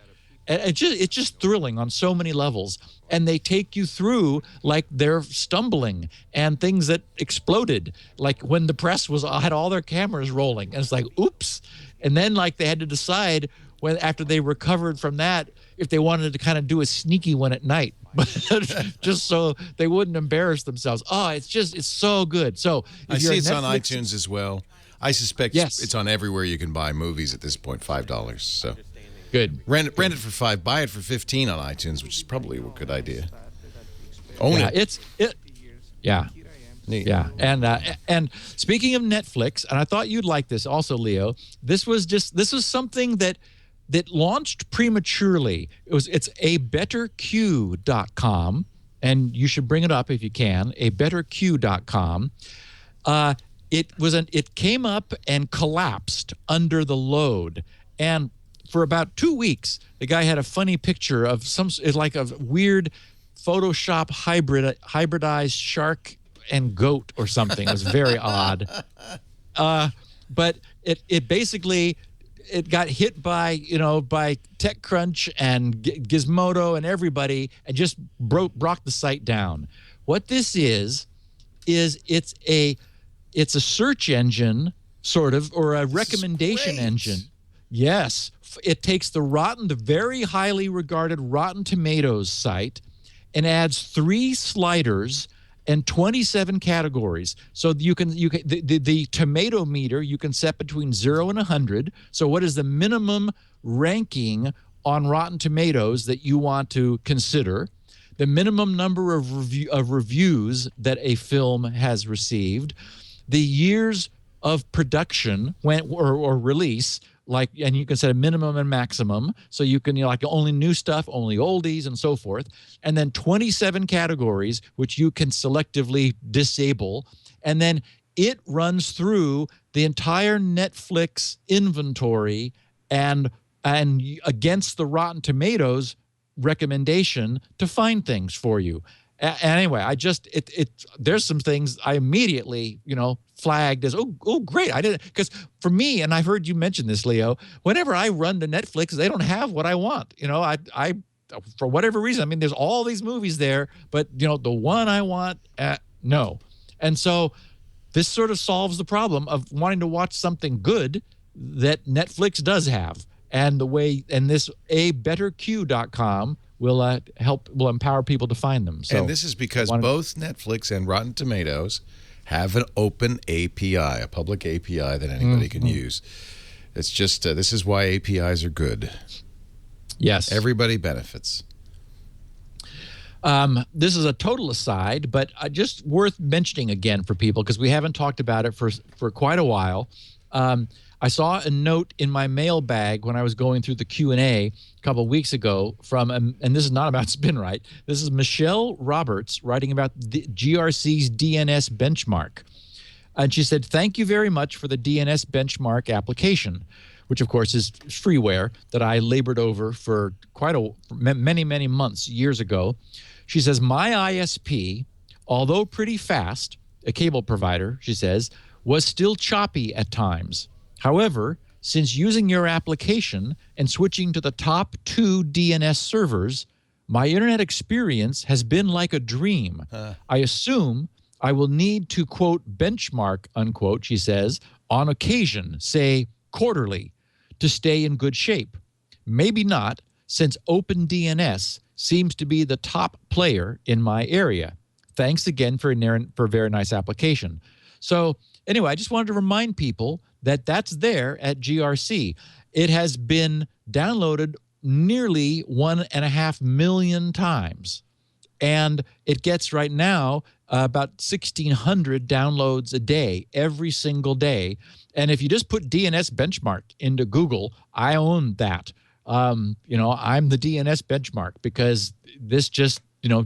And it's just thrilling on so many levels. And they take you through like they're stumbling and things that exploded, like when the press had all their cameras rolling, and it's like, oops. And then like they had to decide after they recovered from that, if they wanted to kind of do a sneaky one at night, just so they wouldn't embarrass themselves. Oh, it's so good. So I see it's on iTunes as well. I suspect it's on everywhere you can buy movies at this point, $5. So good. Rent it for $5, buy it for $15 on iTunes, which is probably a good idea. Own it. Yeah. Neat. Yeah. And speaking of Netflix, and I thought you'd like this also, Leo, this was something that launched prematurely. It's abetterq.com, and you should bring it up if you can, abetterq.com. It came up and collapsed under the load, and for about 2 weeks, the guy had a funny picture of like a weird Photoshop hybridized shark and goat or something. It was very odd. But it basically, it got hit by TechCrunch and Gizmodo and everybody, and just brought the site down. What this is it's a search engine sort of, or a recommendation engine. Yes, it takes the very highly regarded Rotten Tomatoes site and adds 3 sliders and 27 categories. So you can the tomato meter you can set between 0 and 100. So what is the minimum ranking on Rotten Tomatoes that you want to consider? The minimum number of reviews that a film has received, the years of production or release, like, and you can set a minimum and maximum. So you can, like only new stuff, only oldies, and so forth. And then 27 categories, which you can selectively disable. And then it runs through the entire Netflix inventory and against the Rotten Tomatoes recommendation to find things for you. Anyway, there's some things I immediately, flagged as, oh, great. I didn't, because for me, and I've heard you mention this, Leo, whenever I run to Netflix, they don't have what I want. I for whatever reason, I mean, there's all these movies there, but the one I want, no. And so this sort of solves the problem of wanting to watch something good that Netflix does have. And this abetterq.com will empower people to find them. So, and this is because both Netflix and Rotten Tomatoes have an open API, a public API that anybody can use. It's just, this is why APIs are good. Yes. Everybody benefits. This is a total aside, but just worth mentioning again for people, because we haven't talked about it for quite a while. I saw a note in my mailbag when I was going through the Q&A a couple of weeks ago from, and this is not about Spinrite, this is Michelle Roberts writing about the GRC's DNS benchmark. And she said, thank you very much for the DNS benchmark application, which of course is freeware that I labored over for many, many months, years ago. She says, my ISP, although pretty fast, a cable provider, she says, was still choppy at times. However, since using your application and switching to the top 2 DNS servers, my internet experience has been like a dream. I assume I will need to, quote, benchmark, unquote, she says, on occasion, say quarterly, to stay in good shape. Maybe not, since OpenDNS seems to be the top player in my area. Thanks again for a very nice application. So anyway, I just wanted to remind people that that's there at GRC. It has been downloaded nearly 1.5 million times. And it gets right now about 1,600 downloads a day, every single day. And if you just put DNS benchmark into Google, I own that. I'm the DNS benchmark because this just,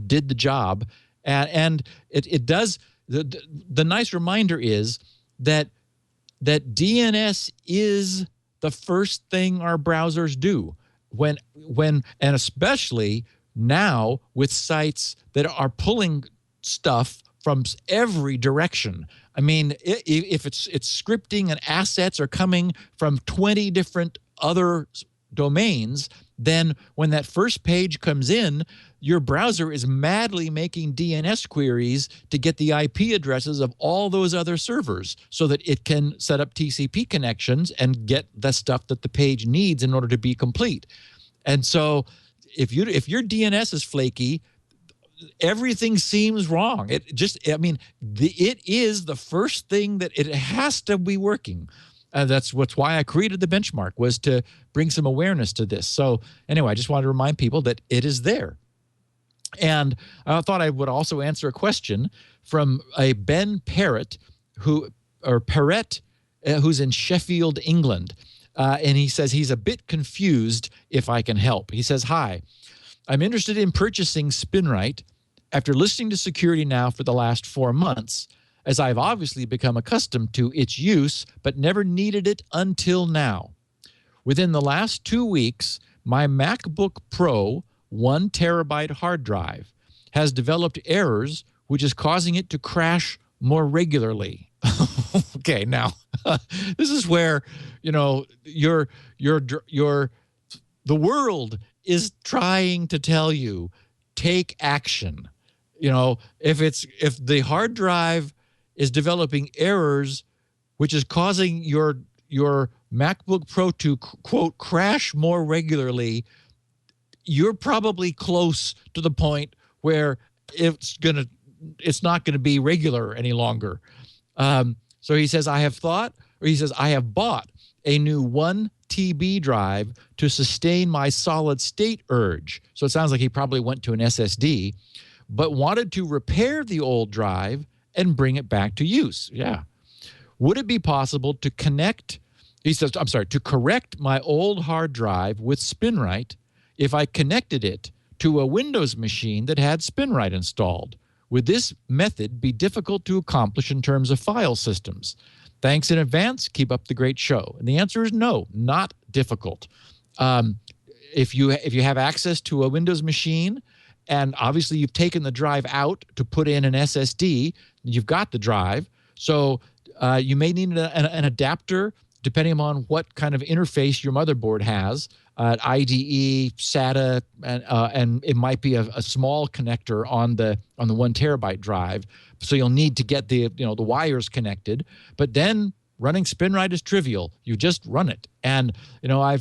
did the job. And it does. The nice reminder is that DNS is the first thing our browsers do and especially now with sites that are pulling stuff from every direction. I mean, if it's scripting and assets are coming from 20 different other domains, then when that first page comes in, your browser is madly making DNS queries to get the IP addresses of all those other servers so that it can set up TCP connections and get the stuff that the page needs in order to be complete. And so if your DNS is flaky, everything seems wrong. It is the first thing that it has to be working. That's why I created the benchmark, was to bring some awareness to this. So anyway, I just wanted to remind people that it is there. And I thought I would also answer a question from a Ben Parrott, who's in Sheffield, England. And he says he's a bit confused if I can help. He says, hi, I'm interested in purchasing Spinrite after listening to Security Now for the last 4 months, as I've obviously become accustomed to its use, but never needed it until now. Within the last 2 weeks, my MacBook Pro 1 terabyte hard drive has developed errors, which is causing it to crash more regularly. Okay, now this is where the world is trying to tell you, take action. If the hard drive is developing errors, which is causing your MacBook Pro to, quote, crash more regularly, you're probably close to the point where it's not going to be regular any longer. So he says, I have bought a new 1 TB drive to sustain my solid state urge. So it sounds like he probably went to an SSD, but wanted to repair the old drive and bring it back to use. Yeah. Would it be possible to connect He says, I'm sorry, to correct my old hard drive with Spinrite if I connected it to a Windows machine that had Spinrite installed. Would this method be difficult to accomplish in terms of file systems? Thanks in advance. Keep up the great show. And the answer is no, not difficult. If you have access to a Windows machine, and obviously you've taken the drive out to put in an SSD, you've got the drive. So you may need an adapter depending on what kind of interface your motherboard has, IDE, SATA, and it might be a small connector on the 1 terabyte drive. So you'll need to get the wires connected. But then running Spinrite is trivial. You just run it. And I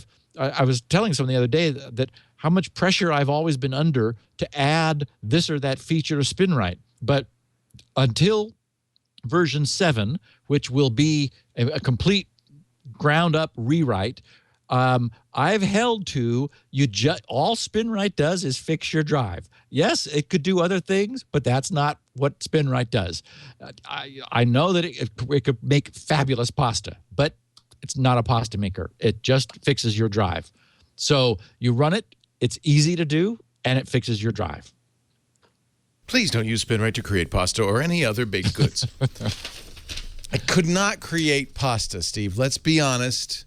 was telling someone the other day that how much pressure I've always been under to add this or that feature to Spinrite. But until version 7, which will be a complete ground-up rewrite, I've held to all Spinrite does is fix your drive. Yes, it could do other things, but that's not what Spinrite does. I know that it could make fabulous pasta, but it's not a pasta maker. It just fixes your drive. So you run it, it's easy to do, and it fixes your drive. Please don't use Spinrite to create pasta or any other baked goods. I could not create pasta, Steve. Let's be honest.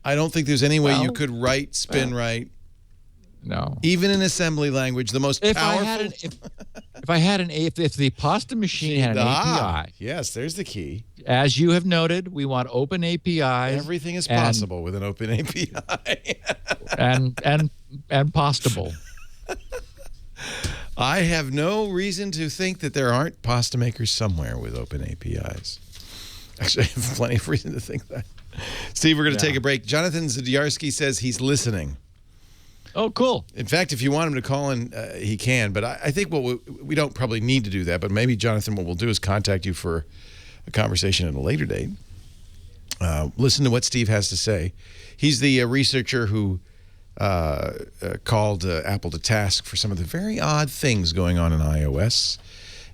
I don't think there's any way you could write Spinrite. No. Even in assembly language, the most powerful. If the pasta machine had an API. Yes, there's the key. As you have noted, we want open APIs. Everything is possible with an open API. and pastable. I have no reason to think that there aren't pasta makers somewhere with open APIs. Actually, I have plenty of reason to think that. Steve, we're going to take a break. Jonathan Zdiarski says he's listening. Oh, cool. In fact, if you want him to call in, he can. But I think we don't probably need to do that. But maybe, Jonathan, what we'll do is contact you for a conversation at a later date. Listen to what Steve has to say. He's the researcher who called Apple to task for some of the very odd things going on in iOS.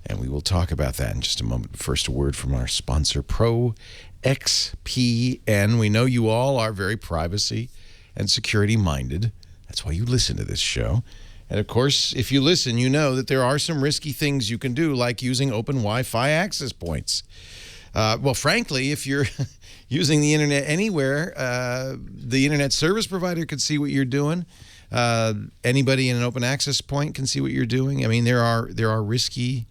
And we will talk about that in just a moment. First, a word from our sponsor, Pro XPN. We know you all are very privacy and security minded. That's why you listen to this show. And of course, if you listen, you know that there are some risky things you can do, like using open Wi-Fi access points. Well, frankly, if you're using the internet anywhere, the internet service provider could see what you're doing. Anybody in an open access point can see what you're doing. I mean, there are risky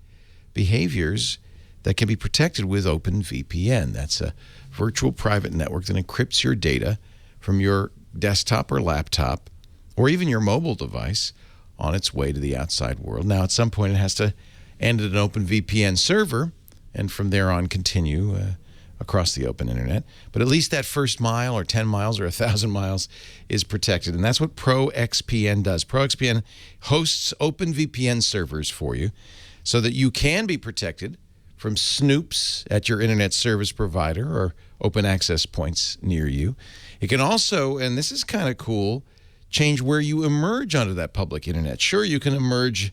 behaviors that can be protected with OpenVPN. That's a virtual private network that encrypts your data from your desktop or laptop or even your mobile device on its way to the outside world. Now, at some point, it has to end at an OpenVPN server and from there on continue across the open internet. But at least that first mile or 10 miles or 1,000 miles is protected. And that's what ProXPN does. ProXPN hosts OpenVPN servers for you so that you can be protected from snoops at your internet service provider or open access points near you. It can also, and this is kind of cool, change where you emerge onto that public internet. Sure, you can emerge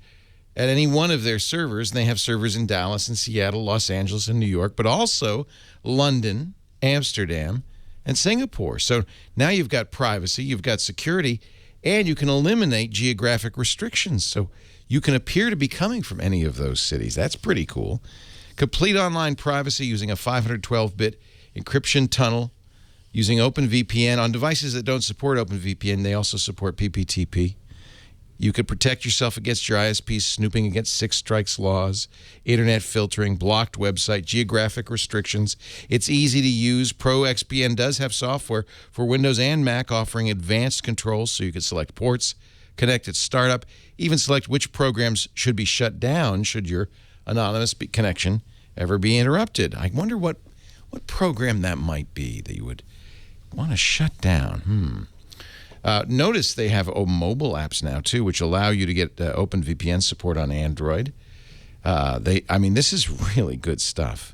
at any one of their servers, and they have servers in Dallas and Seattle, Los Angeles, and New York, but also London, Amsterdam, and Singapore. So now you've got privacy, you've got security, and you can eliminate geographic restrictions. So you can appear to be coming from any of those cities. That's pretty cool. Complete online privacy using a 512-bit encryption tunnel, using OpenVPN on devices that don't support OpenVPN. They also support PPTP. You could protect yourself against your ISP snooping against six strikes laws, internet filtering, blocked website, geographic restrictions. It's easy to use. ProXPN does have software for Windows and Mac offering advanced controls, so you can select ports, connect at startup, even select which programs should be shut down should your anonymous connection ever be interrupted. I wonder what program that might be that you would want to shut down. Notice they have mobile apps now, too, which allow you to get OpenVPN support on Android. This is really good stuff.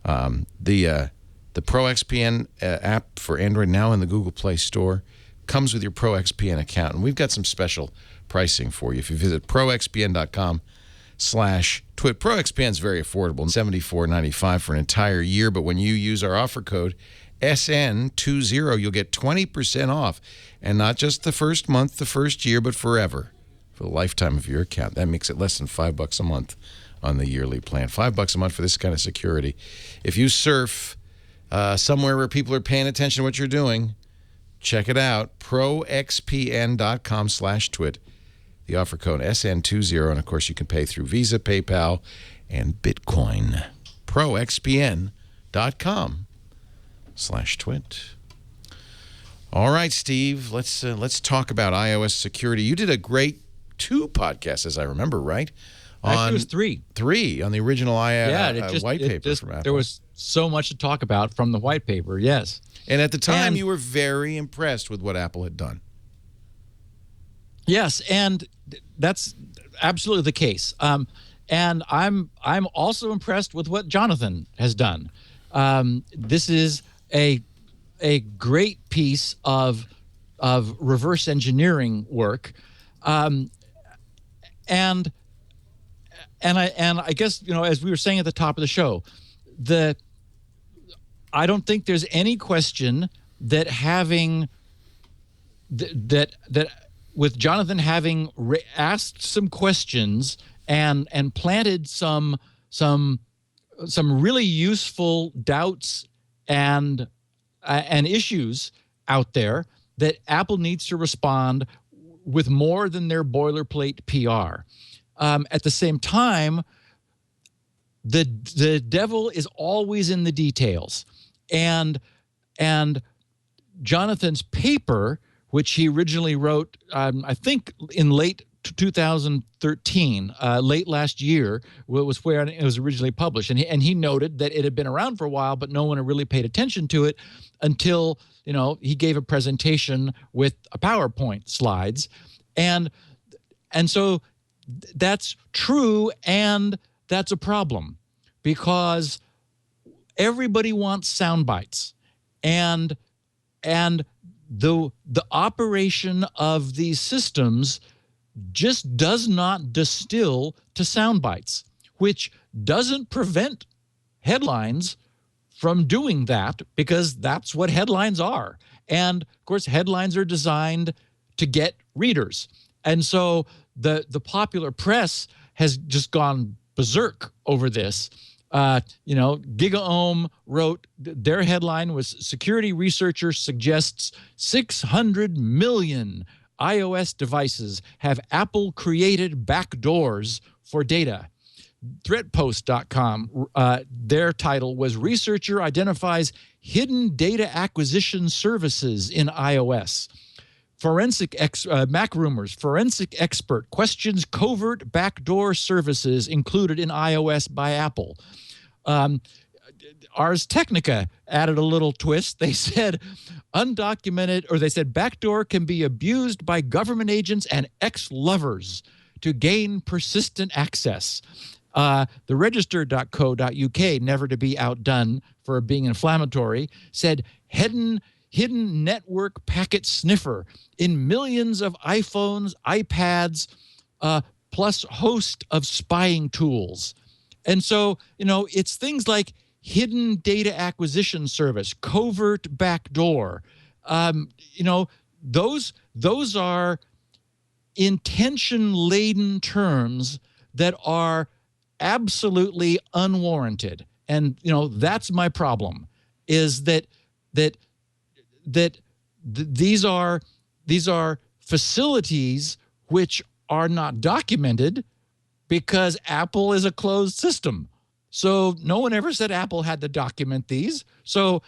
The ProXPN app for Android now in the Google Play Store comes with your ProXPN account, and we've got some special pricing for you. If you visit proxpn.com/twit. ProXPN is very affordable, $74.95 for an entire year, but when you use our offer code SN20. You'll get 20% off. And not just the first month, the first year, but forever. For the lifetime of your account. That makes it less than $5 a month on the yearly plan. $5 a month for this kind of security. If you surf somewhere where people are paying attention to what you're doing, check it out. proxpn.com/twit. The offer code SN20. And, of course, you can pay through Visa, PayPal, and Bitcoin. proxpn.com/twit. All right, Steve, let's talk about iOS security. You did a great 2 podcasts, as I remember, right? Actually, it was 3. 3 on the original white paper from Apple. There was so much to talk about from the white paper, yes. And at the time, you were very impressed with what Apple had done. Yes, and that's absolutely the case. And I'm also impressed with what Jonathan has done. This is a great piece of reverse engineering work, and I guess, as we were saying at the top of the show, I don't think there's any question that with Jonathan having asked some questions and planted some really useful doubts and issues out there, that Apple needs to respond with more than their boilerplate PR. At the same time, the devil is always in the details, and Jonathan's paper, which he originally wrote, I think in late 2013, late last year, was where it was originally published, and he noted that it had been around for a while, but no one had really paid attention to it until he gave a presentation with a PowerPoint slides, and so that's true, and that's a problem, because everybody wants sound bites, and the operation of these systems just does not distill to sound bites, which doesn't prevent headlines from doing that, because that's what headlines are. And of course, headlines are designed to get readers. And so the popular press has just gone berserk over this. GigaOM wrote, their headline was, "Security researcher suggests 600 million iOS devices have Apple-created backdoors for data." Threatpost.com, their title was, "Researcher identifies hidden data acquisition services in iOS." MacRumors, forensic expert questions covert backdoor services included in iOS by Apple. Ars Technica added a little twist. They said backdoor can be abused by government agents and ex-lovers to gain persistent access. The Register.co.uk, never to be outdone for being inflammatory, said hidden network packet sniffer in millions of iPhones, iPads, plus host of spying tools. And so, it's things like hidden data acquisition service, covert backdoor. Those are intention-laden terms that are absolutely unwarranted. And, that's my problem, is that these are facilities which are not documented, because Apple is a closed system. So no one ever said Apple had to document these. So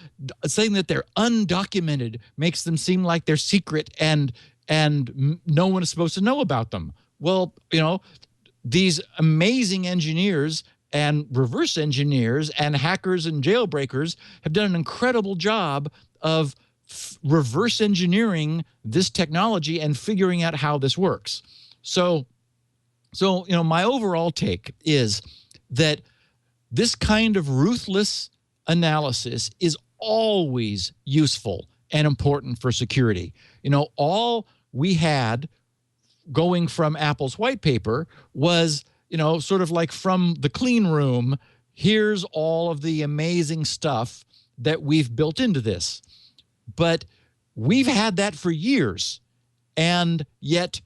saying that they're undocumented makes them seem like they're secret and no one is supposed to know about them. Well, these amazing engineers and reverse engineers and hackers and jailbreakers have done an incredible job of reverse engineering this technology and figuring out how this works. So my overall take is that this kind of ruthless analysis is always useful and important for security. All we had going from Apple's white paper was, sort of like from the clean room, here's all of the amazing stuff that we've built into this. But we've had that for years, and yet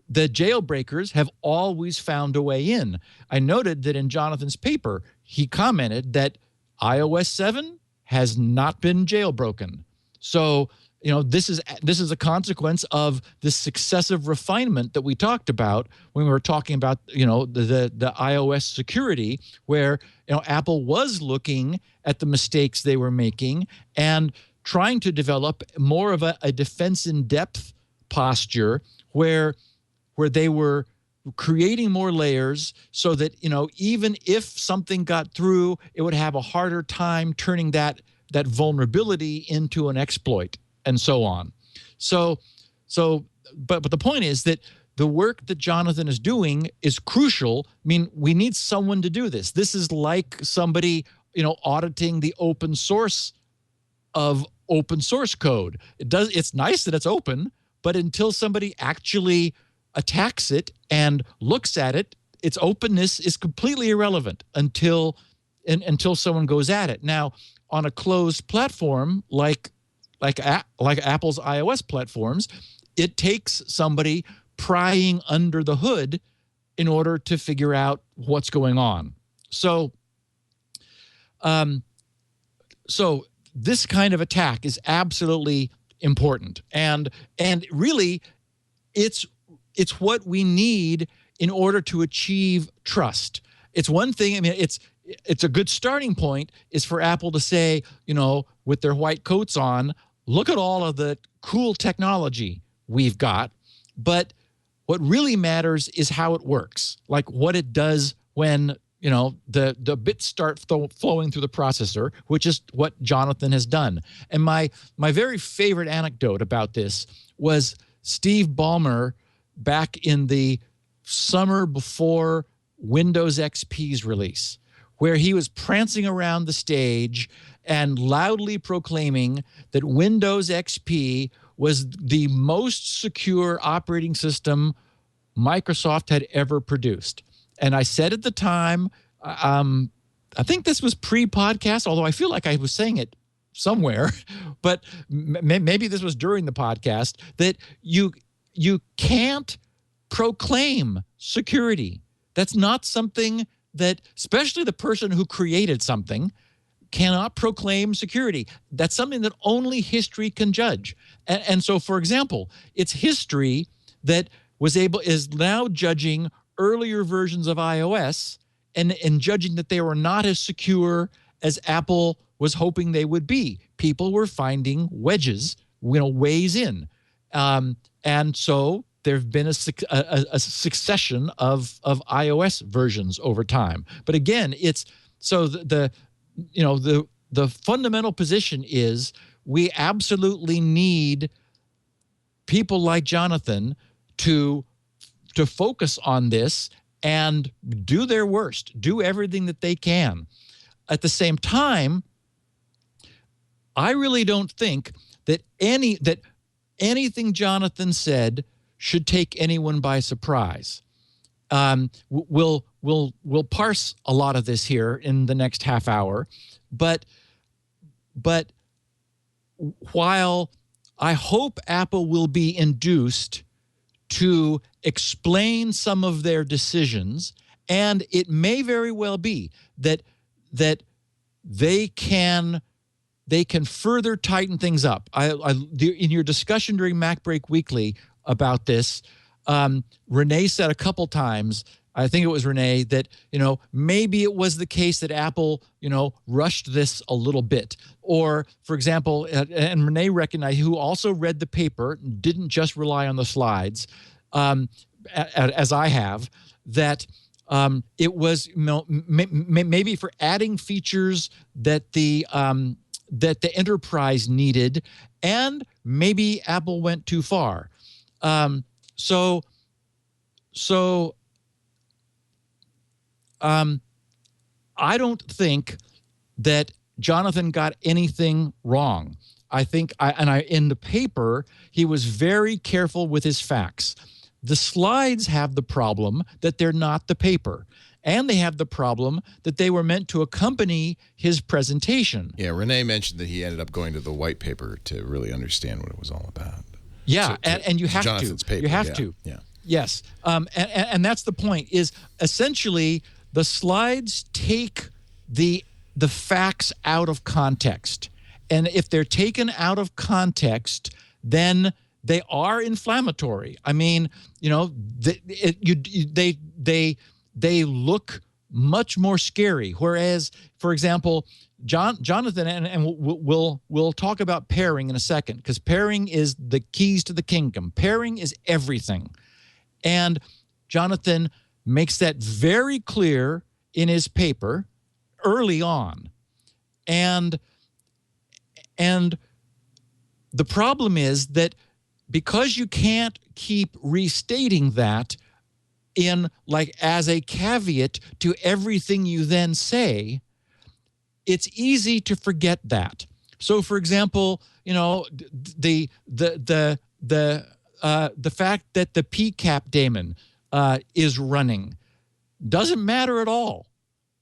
the jailbreakers have always found a way in. I noted that in Jonathan's paper, he commented that iOS 7 has not been jailbroken. So, this is a consequence of this successive refinement that we talked about when we were talking about, the iOS security, where, Apple was looking at the mistakes they were making and trying to develop more of a defense in depth posture where they were creating more layers so that, even if something got through, it would have a harder time turning that vulnerability into an exploit, and so on. But the point is that the work that Jonathan is doing is crucial. I mean, we need someone to do this. This is like somebody, auditing the open source of open source code. It's nice that it's open, but until somebody actually attacks it and looks at it, its openness is completely irrelevant until someone goes at it. Now, on a closed platform like Apple's iOS platforms, it takes somebody prying under the hood in order to figure out what's going on. So this kind of attack is absolutely important, and really, it's what we need in order to achieve trust. It's one thing. I mean, it's a good starting point is for Apple to say, with their white coats on, look at all of the cool technology we've got. But what really matters is how it works, like what it does when, the bits start flowing through the processor, which is what Jonathan has done. And my very favorite anecdote about this was Steve Ballmer back in the summer before Windows XP's release, where he was prancing around the stage and loudly proclaiming that Windows XP was the most secure operating system Microsoft had ever produced. And I said at the time, I think this was pre-podcast, although I feel like I was saying it somewhere, but maybe this was during the podcast, that you can't proclaim security. That's not something that, especially the person who created something, cannot proclaim security. That's something that only history can judge. And so, for example, it's history that is now judging earlier versions of iOS and judging that they were not as secure as Apple was hoping they would be. People were finding wedges, ways in. And so there have been a succession of iOS versions over time. But again, it's so the fundamental position is we absolutely need people like Jonathan to focus on this and do their worst, do everything that they can. At the same time, I really don't think that anything Jonathan said should take anyone by surprise. We'll parse a lot of this here in the next half hour, but while I hope Apple will be induced to explain some of their decisions, and it may very well be that they can further tighten things up. In your discussion during MacBreak Weekly about this, Renee said a couple times, I think it was Renee, that maybe it was the case that Apple rushed this a little bit. Or, for example, and Renee recognized, who also read the paper, didn't just rely on the slides, as I have, that it was maybe for adding features that the enterprise needed, and maybe Apple went too far. So I don't think that Jonathan got anything wrong. I think in the paper, he was very careful with his facts. The slides have the problem that they're not the paper. And they have the problem that they were meant to accompany his presentation. Yeah, Renee mentioned that he ended up going to the white paper to really understand what it was all about. Yeah, and you have Jonathan's to. Paper, you have to. Yeah. Yes. And that's the point, is essentially the slides take the facts out of context. And if they're taken out of context, then they are inflammatory. I mean, they look much more scary. Whereas, for example, Jonathan, and we'll talk about pairing in a second, because pairing is the keys to the kingdom. Pairing is everything. And Jonathan makes that very clear in his paper early on. And the problem is that because you can't keep restating that in, like, as a caveat to everything you then say, it's easy to forget that. So, for example, the fact that the PCAP daemon is running doesn't matter at all.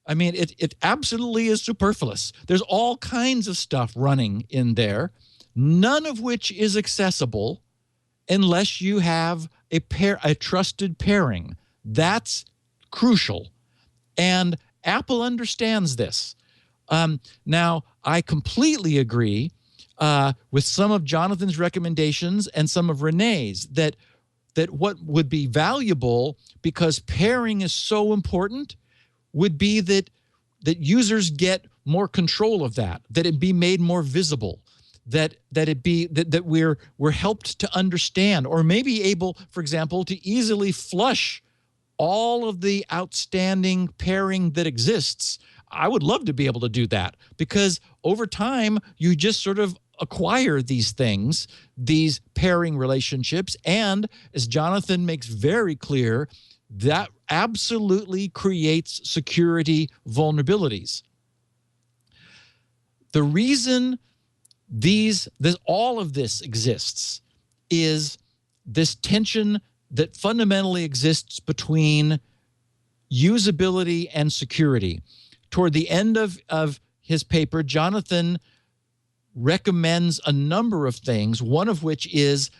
I mean, it absolutely is superfluous. There's all kinds of stuff running in there, none of which is accessible unless you have a trusted pairing. That's crucial. And Apple understands this. Now, I completely agree with some of Jonathan's recommendations and some of Renee's that what would be valuable, because pairing is so important, would be that users get more control of that it be made more visible, that we're helped to understand, or maybe able, for example, to easily flush all of the outstanding pairing that exists. I would love to be able to do that, because over time you just sort of acquire these things, these pairing relationships, and as Jonathan makes very clear, that absolutely creates security vulnerabilities. The reason all of this exists is this tension that fundamentally exists between usability and security. Toward the end of his paper, Jonathan recommends a number of things, one of which is,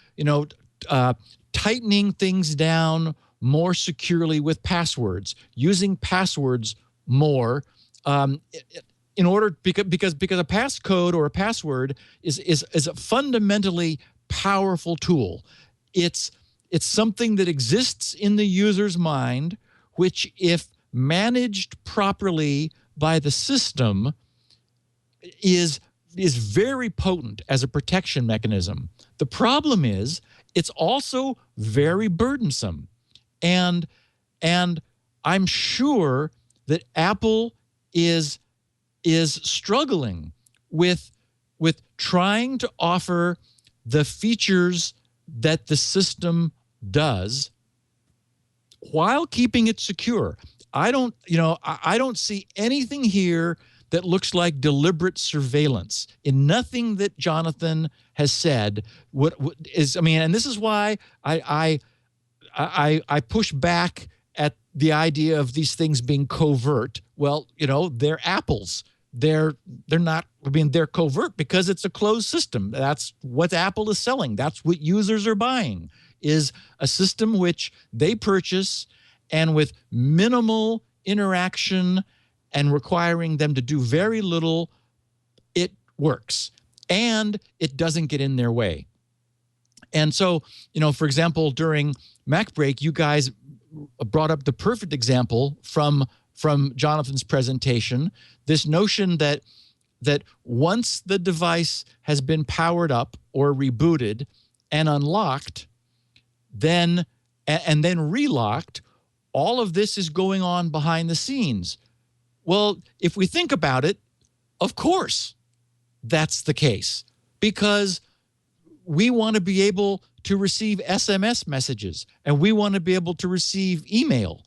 tightening things down more securely with passwords, using passwords more, in order, because a passcode or a password is a fundamentally powerful tool. It's something that exists in the user's mind, which, if managed properly by the system, is very potent as a protection mechanism. The problem is it's also very burdensome. And I'm sure that Apple is struggling with trying to offer the features that the system does while keeping it secure. I don't see anything here that looks like deliberate surveillance in nothing that Jonathan has said. And this is why I push back at the idea of these things being covert. Well, they're Apple's. They're not. They're covert because it's a closed system. That's what Apple is selling. That's what users are buying, is a system which they purchase, and with minimal interaction and requiring them to do very little, it works, and it doesn't get in their way. And so, for example, during Mac Break, you guys brought up the perfect example from Jonathan's presentation, this notion that once the device has been powered up or rebooted and unlocked, and then relocked, all of this is going on behind the scenes. Well, if we think about it, of course that's the case, because we want to be able to receive SMS messages, and we want to be able to receive email.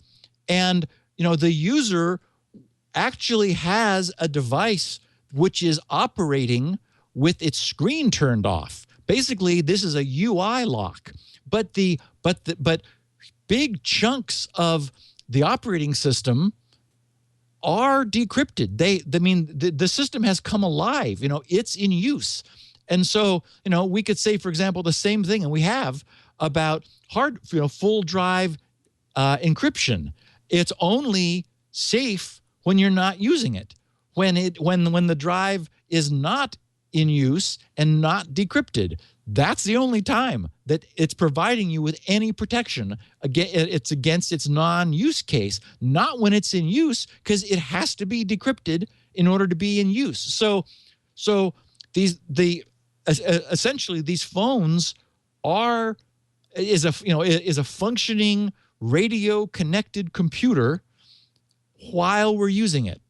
And, the user actually has a device which is operating with its screen turned off. Basically, this is a UI lock. But big chunks of the operating system are decrypted. The system has come alive. It's in use. And so, we could say, for example, the same thing, and we have, about full drive encryption. It's only safe when you're not using it. When the drive is not in use and not decrypted, that's the only time that it's providing you with any protection. Again, it's against its non-use case, not when it's in use, because it has to be decrypted in order to be in use. So essentially these phones is a functioning radio connected computer while we're using it.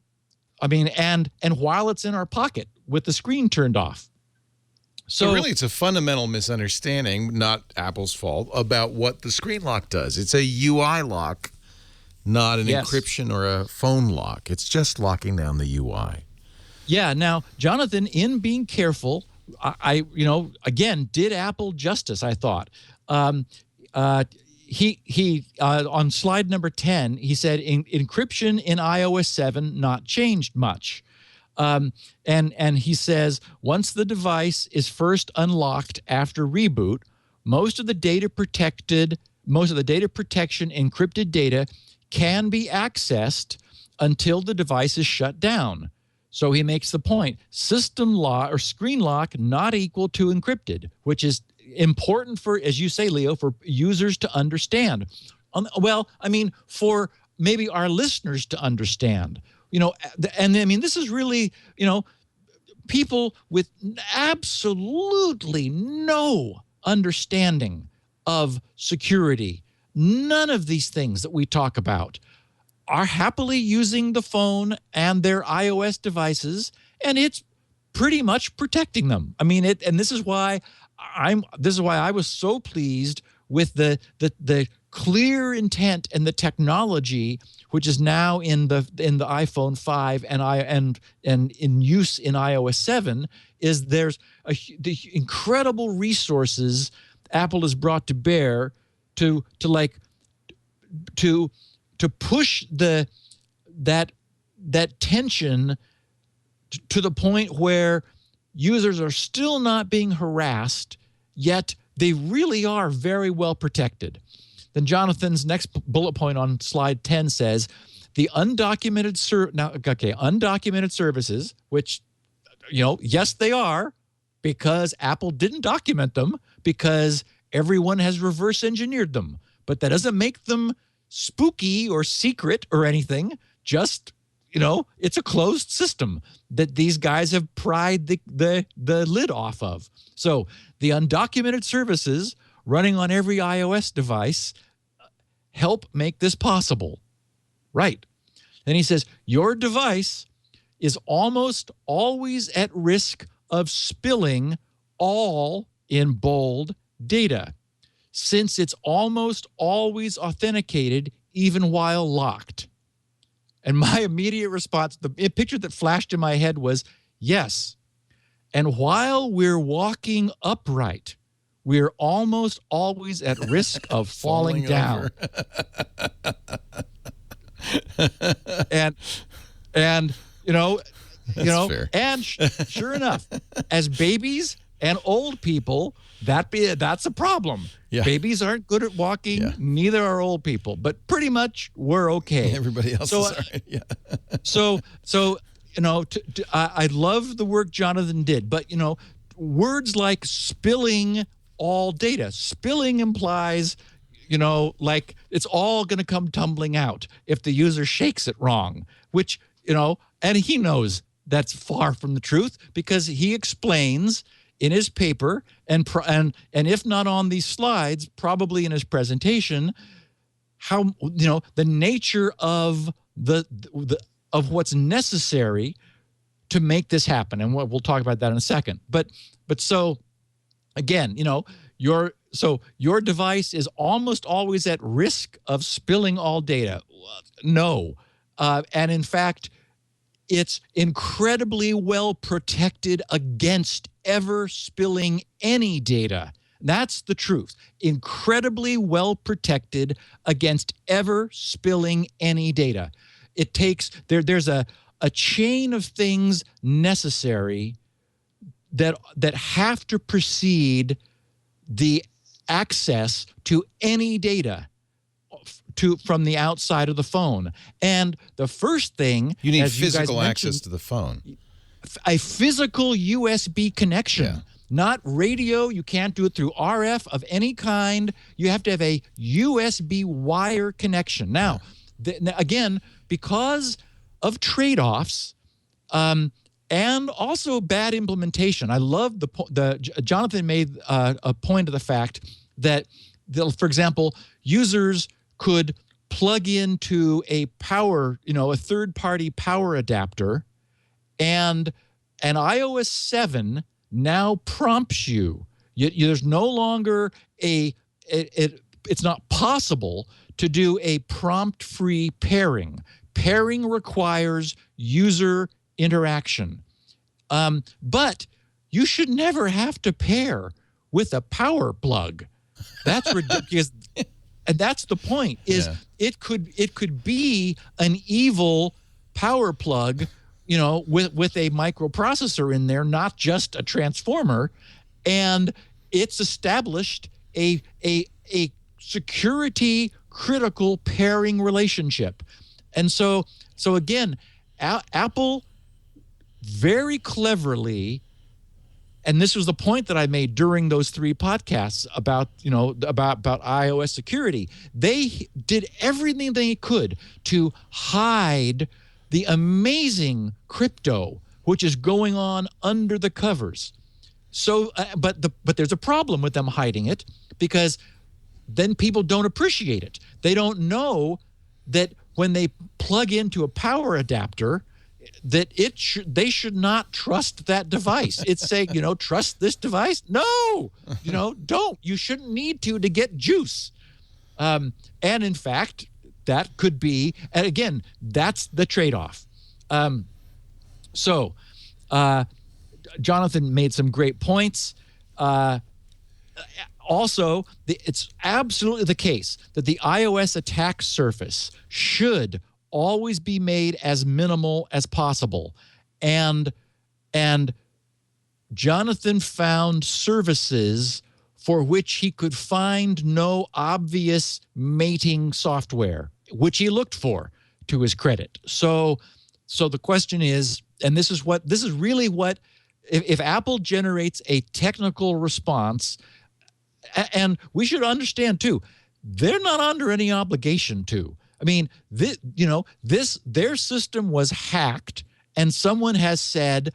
I mean, and while it's in our pocket with the screen turned off. So really, it's a fundamental misunderstanding, not Apple's fault, about what the screen lock does. It's a UI lock, not an encryption or a phone lock. It's just locking down the UI. Yeah. Now, Jonathan, in being careful, I again, did Apple justice, I thought. He on slide number 10, he said encryption in iOS 7 not changed much. And he says once the device is first unlocked after reboot, most of the data protection encrypted data can be accessed until the device is shut down. So he makes the point, system lock or screen lock not equal to encrypted, which is important for, as you say, Leo, for users to understand. For maybe our listeners to understand. And I mean, this is really, people with absolutely no understanding of security, none of these things that we talk about, are happily using the phone and their iOS devices, and it's pretty much protecting them. I mean, and this is why I was so pleased with the clear intent and the technology, which is now in the iPhone 5 and in use in iOS 7, is there's the incredible resources Apple has brought to bear to push that tension to the point where users are still not being harassed, yet they really are very well protected. Then Jonathan's next bullet point on slide 10 says, the undocumented services, which, yes, they are, because Apple didn't document them, because everyone has reverse engineered them. But that doesn't make them spooky or secret or anything. Just, it's a closed system that these guys have pried the lid off of. So the undocumented services running on every iOS device help make this possible. Right. Then he says, your device is almost always at risk of spilling all, in bold, data, since it's almost always authenticated even while locked. And my immediate response, the picture that flashed in my head was, yes. And while we're walking upright, we're almost always at risk of falling down. and fair. And sure enough, as babies and old people, that's a problem. Yeah. Babies aren't good at walking, Yeah. neither are old people, but pretty much we're okay. Everybody else is all right. Yeah. So I love the work Jonathan did, but words like spilling all data. Spilling implies, like it's all going to come tumbling out if the user shakes it wrong, which, and he knows that's far from the truth, because he explains in his paper and if not on these slides, probably in his presentation, how, the nature of of what's necessary to make this happen. And we'll talk about that in a second. But so again, your device is almost always at risk of spilling all data. No. And in fact, it's incredibly well protected against ever spilling any data. That's the truth. Incredibly well protected against ever spilling any data. It takes there's a chain of things necessary that have to precede the access to any data from the outside of the phone. And the first thing, you need as physical you guys access to the phone. A physical USB connection. Yeah. Not radio. You can't do it through RF of any kind. You have to have a USB wire connection. Now, again, because of trade-offs and also bad implementation, I love Jonathan made a point of the fact that, for example, users could plug into a a third-party power adapter, and an iOS 7 now prompts you. There's no longer it's not possible to do a prompt-free pairing. Pairing requires user interaction. But you should never have to pair with a power plug. That's ridiculous. And that's the point, is it could be an evil power plug, with a microprocessor in there, not just a transformer, and it's established a security critical pairing relationship. And so again, Apple very cleverly, and this was the point that I made during those 3 podcasts about iOS security. They did everything they could to hide the amazing crypto which is going on under the covers. So, but there's a problem with them hiding it, because then people don't appreciate it. They don't know that when they plug into a power adapter, that they should not trust that device. It's saying, trust this device? No, don't. You shouldn't need to get juice. And in fact, that could be, and again, that's the trade-off. Jonathan made some great points. Also, it's absolutely the case that the iOS attack surface should always be made as minimal as possible. And Jonathan found services for which he could find no obvious mating software, which he looked for, to his credit. So the question is, and this is really what, if Apple generates a technical response, and we should understand too, they're not under any obligation to. I mean, their system was hacked, and someone has said,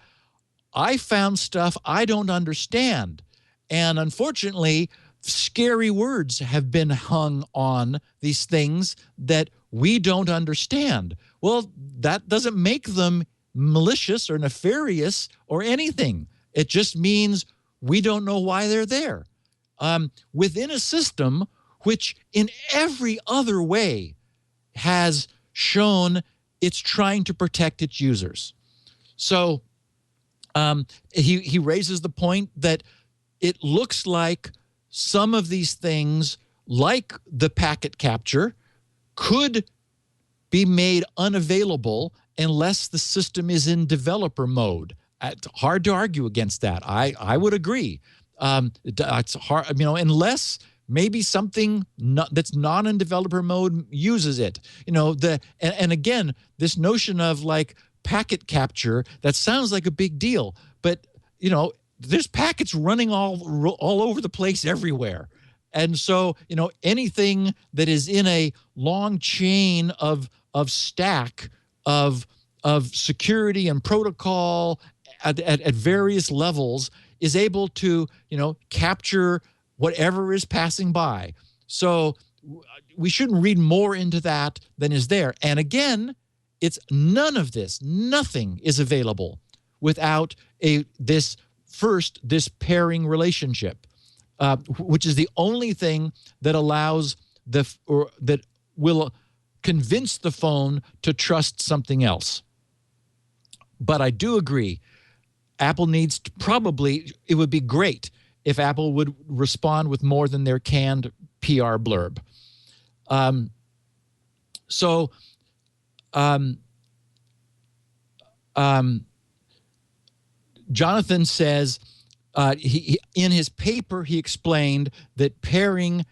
I found stuff I don't understand. And unfortunately, scary words have been hung on these things that we don't understand. Well, that doesn't make them malicious or nefarious or anything. It just means we don't know why they're there. Within a system which in every other way has shown it's trying to protect its users. So he raises the point that it looks like some of these things, like the packet capture, could be made unavailable unless the system is in developer mode. It's hard to argue against that. I would agree. It's hard, unless maybe something that's not in developer mode uses it. And again, this notion of like packet capture, that sounds like a big deal, but there's packets running all over the place everywhere. And so, anything that is in a long chain of stack of security and protocol at various levels is able to, capture whatever is passing by. So we shouldn't read more into that than is there. And again, it's nothing is available without this pairing relationship, which is the only thing that allows that will convince the phone to trust something else. But I do agree, Apple needs to it would be great if Apple would respond with more than their canned PR blurb. Jonathan says he in his paper he explained that pairing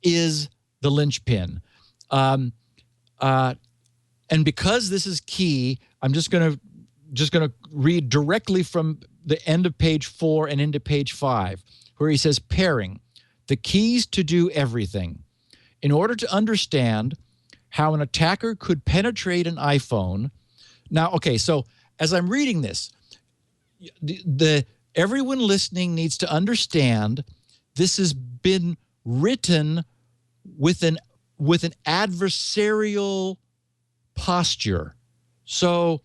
is the linchpin, and because this is key, I'm just gonna read directly from the end of page 4 and into page 5, where he says pairing, the keys to do everything. In order to understand how an attacker could penetrate an iPhone. Now, okay, so as I'm reading this, everyone listening needs to understand this has been written with an adversarial posture. So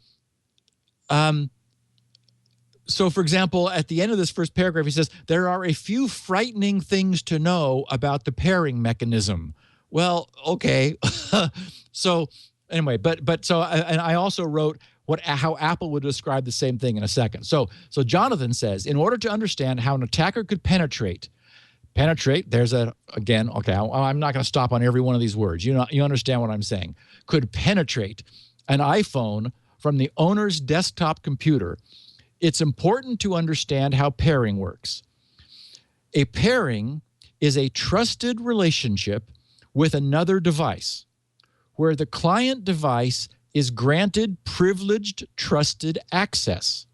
for example, at the end of this first paragraph, he says, there are a few frightening things to know about the pairing mechanism. Well, okay. So anyway, and I also wrote how Apple would describe the same thing in a second. So Jonathan says, in order to understand how an attacker could penetrate, there's again, okay, I'm not going to stop on every one of these words. You understand what I'm saying. Could penetrate an iPhone from the owner's desktop computer. It's important to understand how pairing works. A pairing is a trusted relationship with another device, where the client device is granted privileged, trusted access.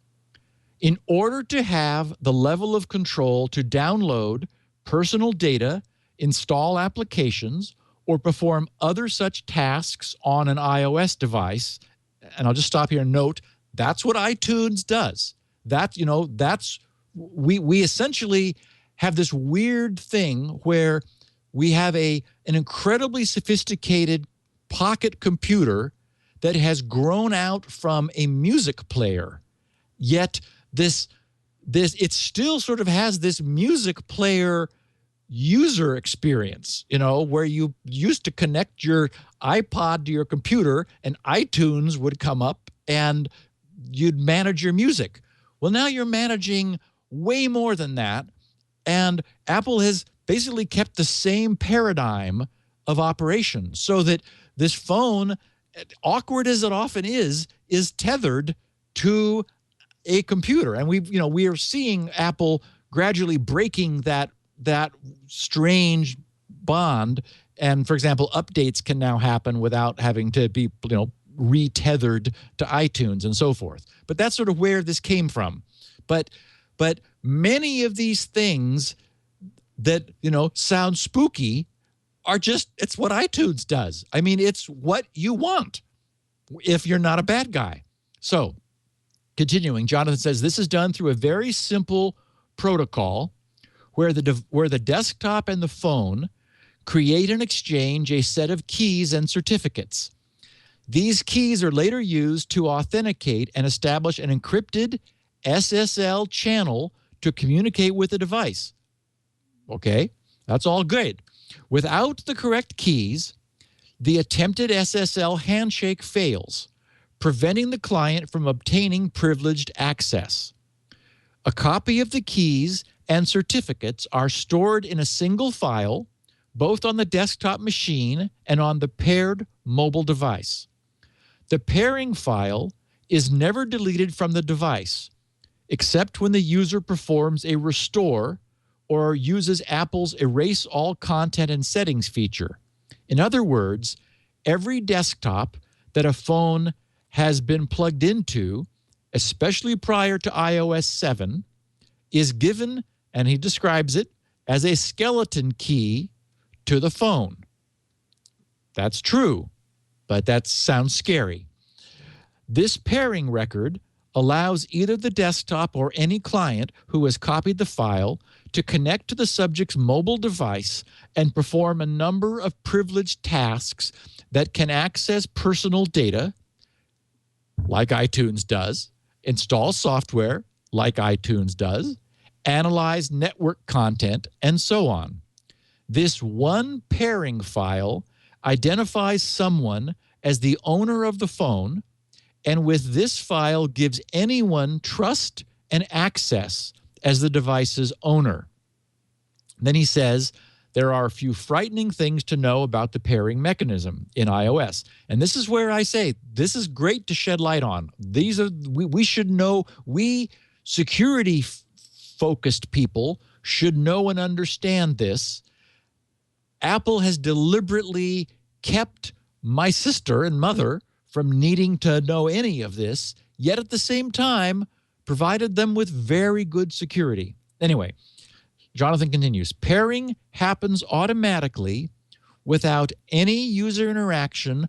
In order to have the level of control to download personal data, install applications, or perform other such tasks on an iOS device, and I'll just stop here and note, that's what iTunes does. We essentially have this weird thing where we have an incredibly sophisticated pocket computer that has grown out from a music player, yet it still sort of has this music player user experience, where you used to connect your iPod to your computer and iTunes would come up and you'd manage your music. Well, now you're managing way more than that, and Apple has basically kept the same paradigm of operation so that this phone, awkward as it often is tethered to a computer. And we are seeing Apple gradually breaking that strange bond. And for example, updates can now happen without having to be, retethered to iTunes and so forth. But that's sort of where this came from. But many of these things that, sound spooky are it's what iTunes does. I mean, it's what you want if you're not a bad guy. So continuing, Jonathan says, this is done through a very simple protocol where the desktop and the phone create and exchange a set of keys and certificates. These keys are later used to authenticate and establish an encrypted SSL channel to communicate with the device. Okay, that's all good. Without the correct keys, the attempted SSL handshake fails, preventing the client from obtaining privileged access. A copy of the keys and certificates are stored in a single file, both on the desktop machine and on the paired mobile device. The pairing file is never deleted from the device, except when the user performs a restore or uses Apple's Erase All Content and Settings feature. In other words, every desktop that a phone has been plugged into, especially prior to iOS 7, is given, and he describes it, as a skeleton key to the phone. That's true, but that sounds scary. This pairing record allows either the desktop or any client who has copied the file to connect to the subject's mobile device and perform a number of privileged tasks that can access personal data, like iTunes does, install software, like iTunes does, analyze network content, and so on. This one pairing file identifies someone as the owner of the phone, and with this file gives anyone trust and access as the device's owner. Then he says, there are a few frightening things to know about the pairing mechanism in iOS. And this is where I say, this is great to shed light on. These are, we should know, we security-focused people should know and understand this. Apple has deliberately kept my sister and mother from needing to know any of this, yet at the same time provided them with very good security. Anyway, Jonathan continues, pairing happens automatically without any user interaction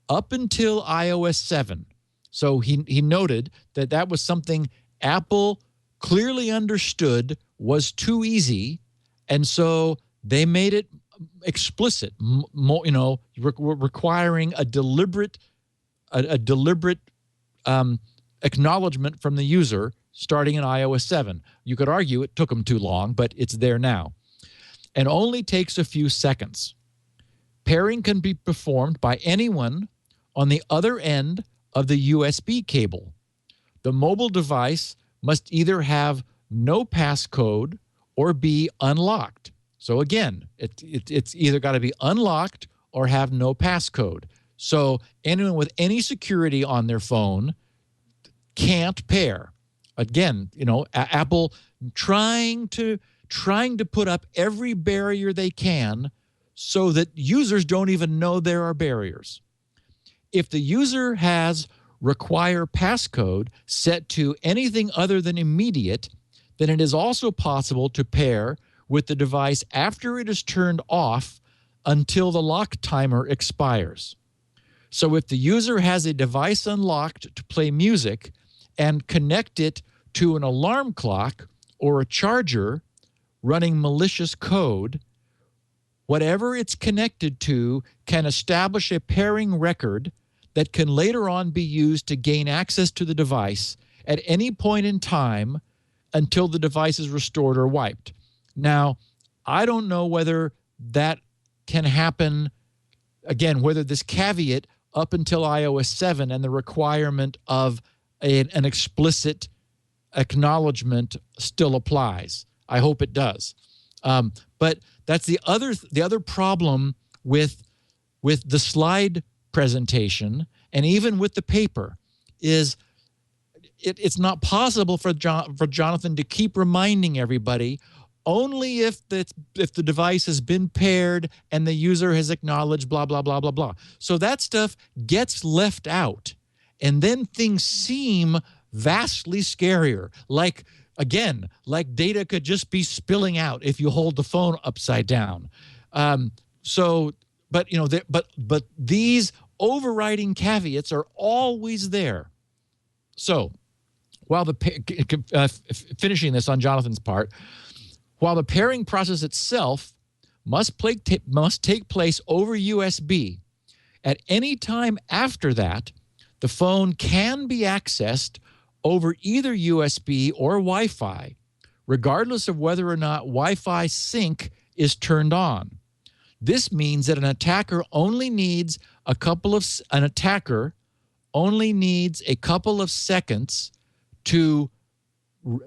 up until iOS 7. So he noted that that was something Apple clearly understood was too easy, and so they made it explicit, requiring a deliberate acknowledgement from the user starting in iOS 7. You could argue it took them too long, but it's there now. And only takes a few seconds. Pairing can be performed by anyone on the other end of the USB cable. The mobile device must either have no passcode or be unlocked. So again, it's either got to be unlocked or have no passcode. So anyone with any security on their phone can't pair. Again, Apple trying to put up every barrier they can so that users don't even know there are barriers. If the user has require passcode set to anything other than immediate, then it is also possible to pair with the device after it is turned off until the lock timer expires. So if the user has a device unlocked to play music and connect it to an alarm clock or a charger running malicious code, whatever it's connected to can establish a pairing record that can later on be used to gain access to the device at any point in time until the device is restored or wiped. Now, I don't know whether that can happen, again, whether this caveat up until iOS 7 and the requirement of an explicit acknowledgement still applies. I hope it does. But that's the other problem with the slide presentation and even with the paper is it's not possible for Jonathan to keep reminding everybody only if the device has been paired and the user has acknowledged blah, blah, blah, blah, blah. So that stuff gets left out. And then things seem vastly scarier. Like data could just be spilling out if you hold the phone upside down. But these overriding caveats are always there. So while finishing this on Jonathan's part, while the pairing process itself must take place over USB, at any time after that, the phone can be accessed over either USB or Wi-Fi, regardless of whether or not Wi-Fi sync is turned on. This means that an attacker only needs a couple of seconds to,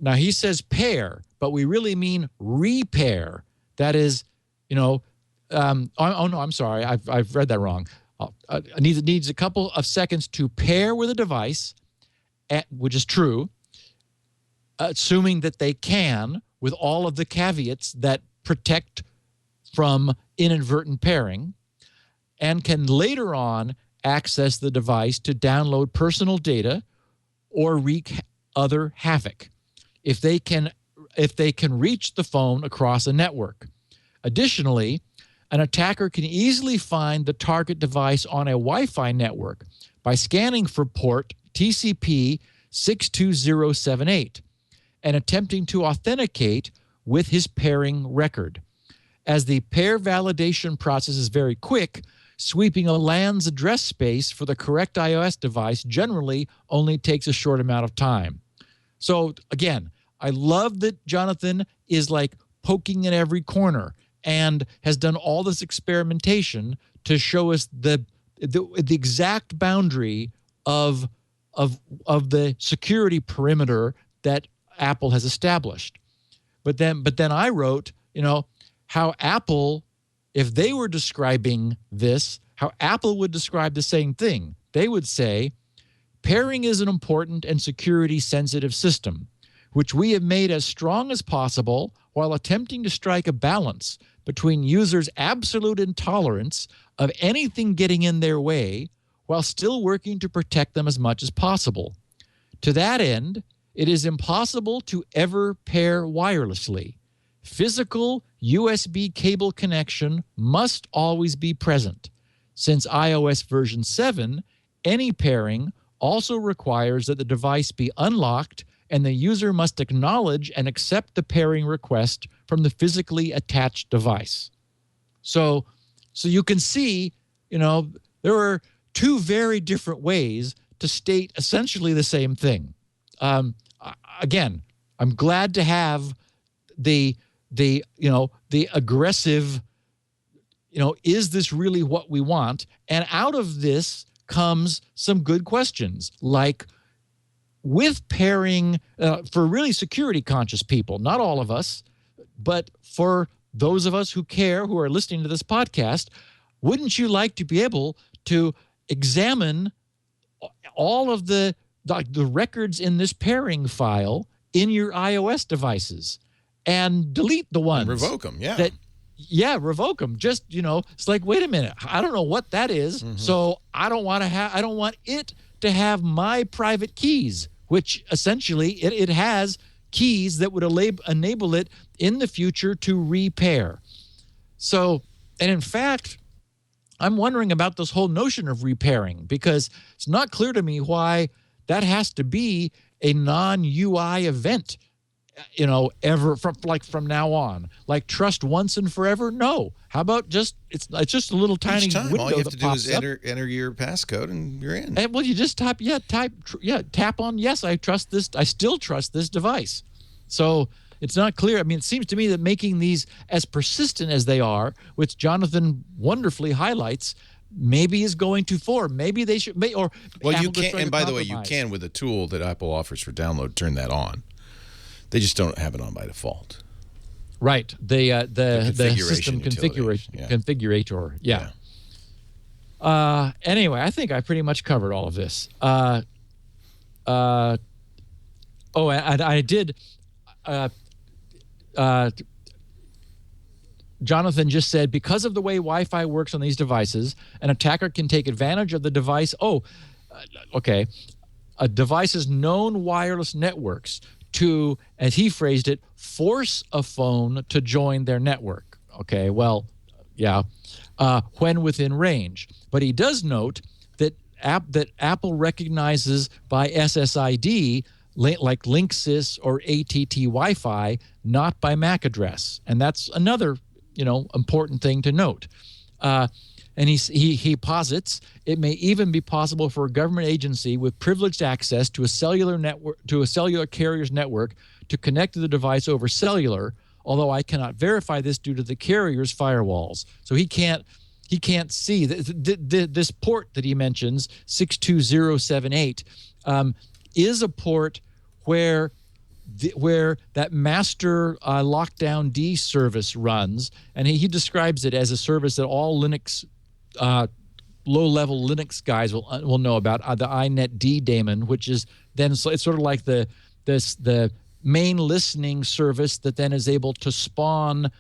now he says pair, but we really mean repair. That is, oh no, I'm sorry, I've read that wrong. It needs a couple of seconds to pair with a device, which is true, assuming that they can, with all of the caveats that protect from inadvertent pairing, and can later on access the device to download personal data or wreak other havoc if they can reach the phone across a network. Additionally, an attacker can easily find the target device on a Wi-Fi network by scanning for port TCP 62078 and attempting to authenticate with his pairing record. As the pair validation process is very quick, sweeping a LAN's address space for the correct iOS device generally only takes a short amount of time. So again, I love that Jonathan is like poking in every corner and has done all this experimentation to show us the exact boundary of the security perimeter that Apple has established. But then I wrote, how Apple, if they were describing this, how Apple would describe the same thing. They would say, pairing is an important and security-sensitive system, which we have made as strong as possible while attempting to strike a balance between users' absolute intolerance of anything getting in their way while still working to protect them as much as possible. To that end, it is impossible to ever pair wirelessly. Physical USB cable connection must always be present. Since iOS version 7, any pairing also requires that the device be unlocked and the user must acknowledge and accept the pairing request from the physically attached device. So you can see, there are two very different ways to state essentially the same thing. Again, I'm glad to have the aggressive, is this really what we want? And out of this comes some good questions, like with pairing for really security conscious people, not all of us, but for those of us who care, who are listening to this podcast, wouldn't you like to be able to examine all of the records in this pairing file in your iOS devices and delete the ones? And revoke them, yeah. Revoke them. Just, it's like, wait a minute, I don't know what that is, so I don't want it to have my private keys, which essentially it has keys that would enable it in the future to repair. So, and in fact, I'm wondering about this whole notion of repairing, because it's not clear to me why that has to be a non-UI event, ever from now on. Like trust once and forever? No. How about it's just a little tiny window all you have that to do pops is up. enter your passcode and you're in. And, well, you just tap on yes, I trust this. I still trust this device. So it's not clear. I mean, it seems to me that making these as persistent as they are, which Jonathan wonderfully highlights, maybe is going too far. Maybe they should. Well, you can. And by the way, you can, with a tool that Apple offers for download, turn that on. They just don't have it on by default. Right. The system configurator. Yeah. Anyway, I think I pretty much covered all of this. And I did. Jonathan just said, because of the way Wi-Fi works on these devices, an attacker can take advantage of the device. A device's known wireless networks to, as he phrased it, force a phone to join their network. Okay, well, yeah, when within range. But he does note that Apple recognizes by SSID, like Linksys or ATT Wi-Fi, not by MAC address. And that's another, important thing to note. And he posits it may even be possible for a government agency with privileged access to a cellular carrier's network to connect to the device over cellular, although I cannot verify this due to the carrier's firewalls. So he can't see this port that he mentions, 62078, is a port where that master lockdown D service runs, and he describes it as a service that all Linux, low-level Linux guys will know about, the iNet D daemon, which is then it's sort of like the main listening service that then is able to spawn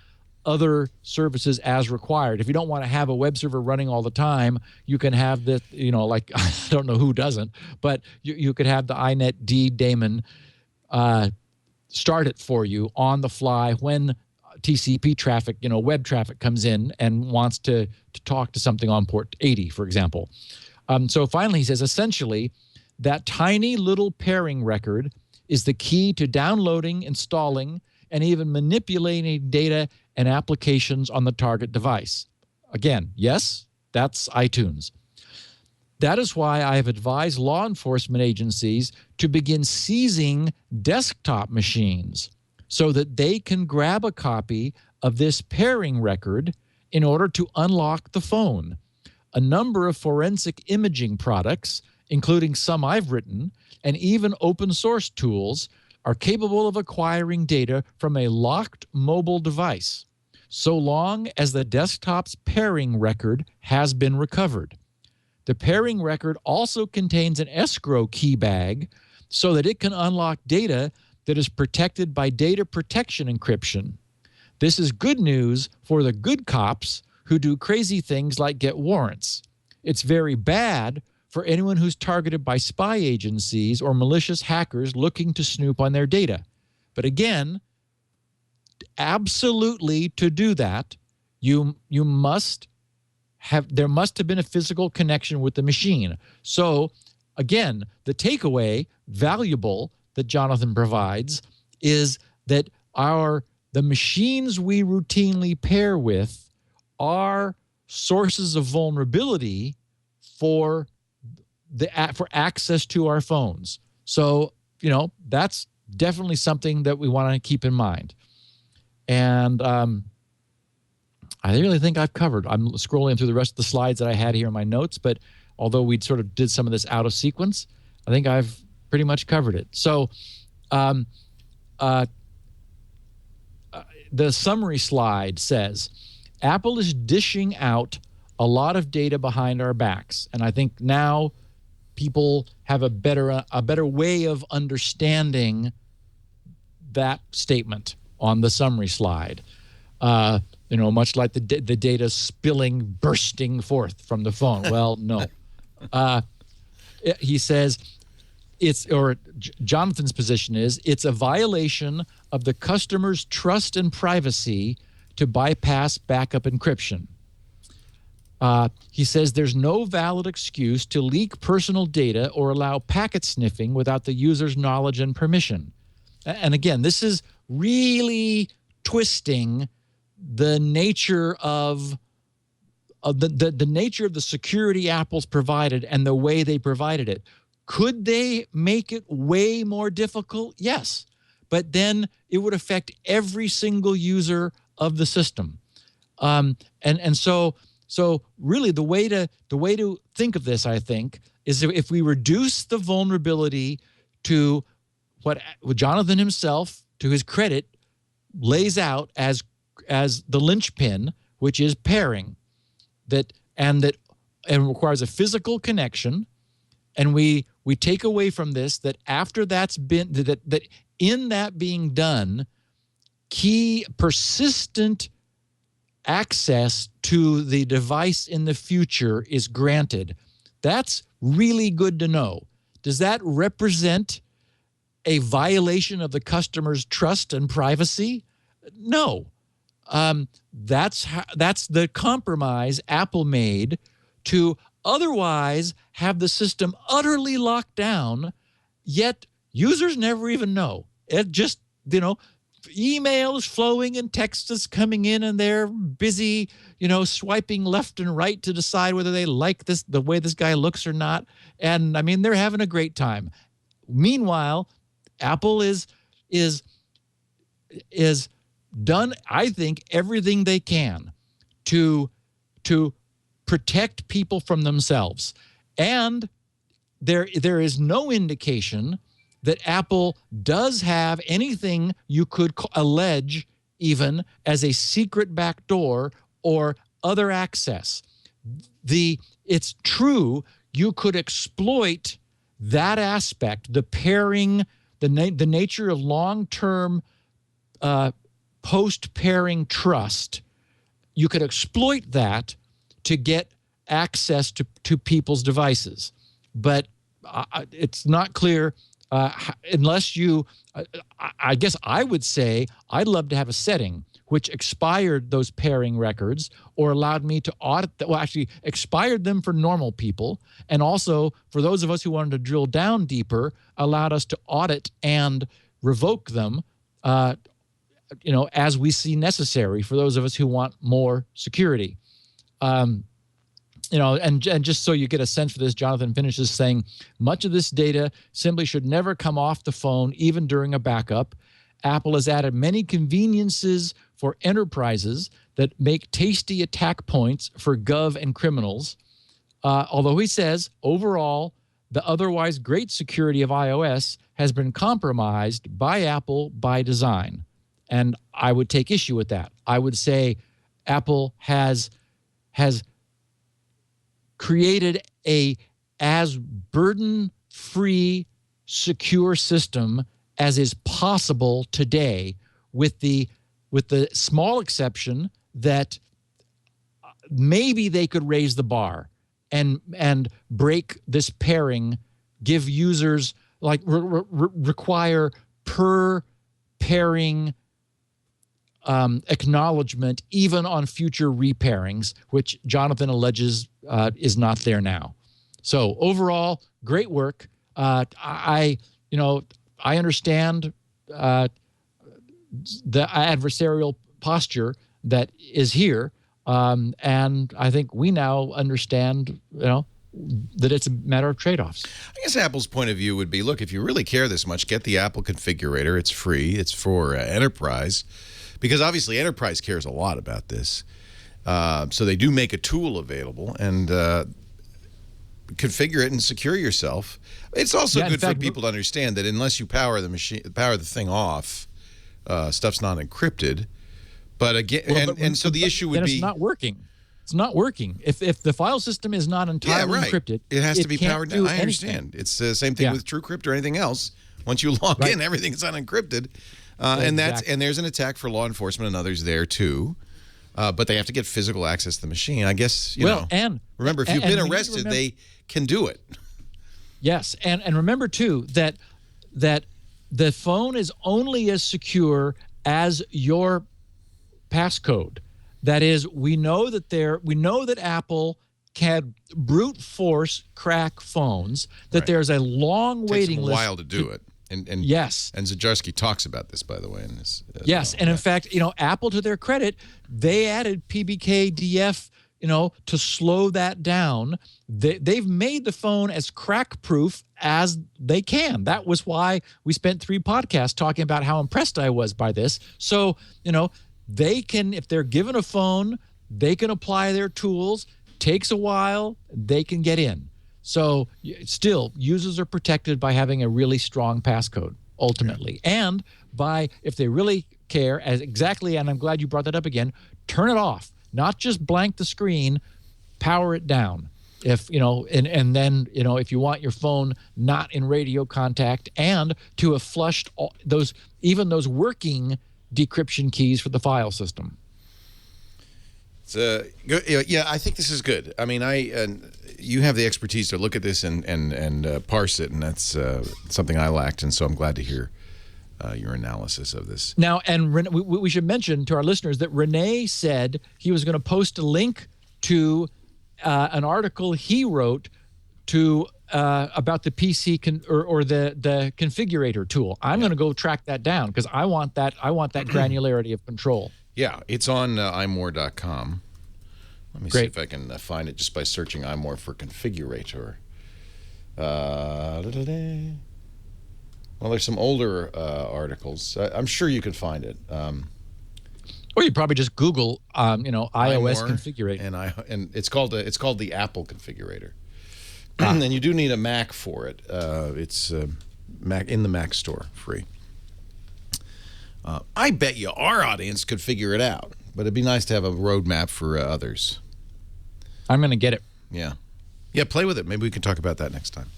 other services as required. If you don't want to have a web server running all the time, you can have the, like, I don't know who doesn't, but you could have the iNet D daemon start it for you on the fly when TCP traffic, web traffic comes in and wants to talk to something on port 80, for example. So finally, he says, essentially, that tiny little pairing record is the key to downloading, installing, and even manipulating data and applications on the target device. Again, yes, that's iTunes. That is why I have advised law enforcement agencies to begin seizing desktop machines so that they can grab a copy of this pairing record in order to unlock the phone. A number of forensic imaging products, including some I've written, and even open source tools, are capable of acquiring data from a locked mobile device, so long as the desktop's pairing record has been recovered. The pairing record also contains an escrow key bag so that it can unlock data that is protected by data protection encryption. This is good news for the good cops who do crazy things like get warrants. It's very bad for anyone who's targeted by spy agencies or malicious hackers looking to snoop on their data. But again, absolutely to do that, you must have, there must have been a physical connection with the machine. So again, the takeaway, valuable, that Jonathan provides is that the machines we routinely pair with are sources of vulnerability for access to our phones. So, that's definitely something that we want to keep in mind. And I really think I've covered. I'm scrolling through the rest of the slides that I had here in my notes, but although we sort of did some of this out of sequence, I think I've pretty much covered it. So the summary slide says, Apple is dishing out a lot of data behind our backs. And I think now people have a better way of understanding that statement on the summary slide. Much like the data bursting forth from the phone. Well, no. He says Jonathan's position is it's a violation of the customer's trust and privacy to bypass backup encryption. He says there's no valid excuse to leak personal data or allow packet sniffing without the user's knowledge and permission. And again, this is really twisting the nature of the nature of the security Apple's provided and the way they provided it. Could they make it way more difficult? Yes. But then it would affect every single user of the system. So really the way to think of this, I think, is if we reduce the vulnerability to what Jonathan himself, to his credit, lays out as the linchpin, which is pairing, and requires a physical connection, and we take away from this that after that's been that in that being done, key persistent access to the device in the future is granted. That's really good to know. Does that represent a violation of the customer's trust and privacy? No. That's the compromise Apple made to otherwise have the system utterly locked down, yet users never even know. It just, emails flowing and texts coming in, and they're busy, swiping left and right to decide whether they like the way this guy looks or not. And I mean, they're having a great time. Meanwhile, Apple is done, I think, everything they can to protect people from themselves. And there is no indication that Apple does have anything you could allege even as a secret backdoor or other access. It's true you could exploit that aspect, the pairing, the nature of long-term post-pairing trust. You could exploit that to get access to people's devices. But it's not clear unless you, I guess I would say I'd love to have a setting which expired those pairing records or allowed me to audit that, well, actually expired them for normal people, and also for those of us who wanted to drill down deeper, allowed us to audit and revoke them, as we see necessary for those of us who want more security. And just so you get a sense for this, Jonathan finishes saying, much of this data simply should never come off the phone, even during a backup. Apple has added many conveniences for enterprises that make tasty attack points for gov and criminals. Although he says, overall, the otherwise great security of iOS has been compromised by Apple by design. And I would take issue with that. I would say Apple has created a as burden-free, secure system as is possible today, with the small exception that maybe they could raise the bar and break this pairing, give users like require per pairing acknowledgement even on future repairings, which Jonathan alleges is not there now. So overall, great work. I understand the adversarial posture that is here. And I think we now understand, that it's a matter of trade-offs. I guess Apple's point of view would be, look, if you really care this much, get the Apple configurator. It's free. It's for enterprise, because obviously enterprise cares a lot about this. So they do make a tool available, and configure it and secure yourself. It's also good for people to understand that unless you power the thing off, stuff's not encrypted. But again, so the issue would be it's not working. It's not working. If the file system is not entirely encrypted, it has to be powered down. I understand. Anything. It's the same thing with TrueCrypt or anything else. Once you log in, everything's unencrypted, and there's an attack for law enforcement and others there too. But they have to get physical access to the machine. I guess And remember, if you've been arrested, they can do it. Yes, and remember too that the phone is only as secure as your passcode. That is, we know that Apple can brute force crack phones. That there's a long waiting list. It takes a while to do it. And yes, and Zajarski talks about this, by the way, in this. Yes, and in fact, Apple, to their credit, they added PBKDF, to slow that down. They've made the phone as crack-proof as they can. That was why we spent 3 podcasts talking about how impressed I was by this. So, they can, if they're given a phone, they can apply their tools. Takes a while, they can get in. So still, users are protected by having a really strong passcode, ultimately. Yeah. And by, if they really care, and I'm glad you brought that up again, turn it off. Not just blank the screen, power it down. If, and then, if you want your phone not in radio contact, and to have flushed those working decryption keys for the file system. Yeah, I think this is good. I mean, you have the expertise to look at this and parse it, and that's something I lacked, and so I'm glad to hear your analysis of this. Now, and we should mention to our listeners that Renee said he was going to post a link to an article he wrote about the PC or the configurator tool. I'm going to go track that down because I want that granularity of control. Yeah, it's on imore.com. Let me see if I can find it just by searching imore for configurator. Well, there's some older articles. I'm sure you could find it. Or you probably just Google, iOS configurator, and it's called the Apple configurator. And you do need a Mac for it. It's Mac in the Mac store, free. I bet you our audience could figure it out, but it'd be nice to have a roadmap for others. I'm going to get it. Yeah, play with it. Maybe we can talk about that next time.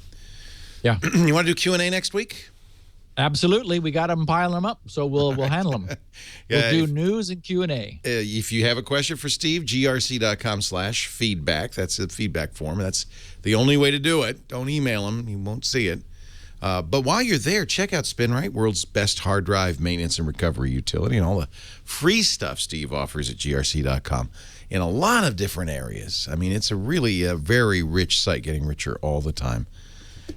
Yeah. You want to do Q&A next week? Absolutely. We got them, piling them up, so we'll handle them. We'll do news and Q&A. If you have a question for Steve, grc.com/feedback. That's the feedback form. That's the only way to do it. Don't email him. He won't see it. But while you're there, check out Spinrite, world's best hard drive maintenance and recovery utility, and all the free stuff Steve offers at grc.com in a lot of different areas. I mean, it's a really very rich site, getting richer all the time.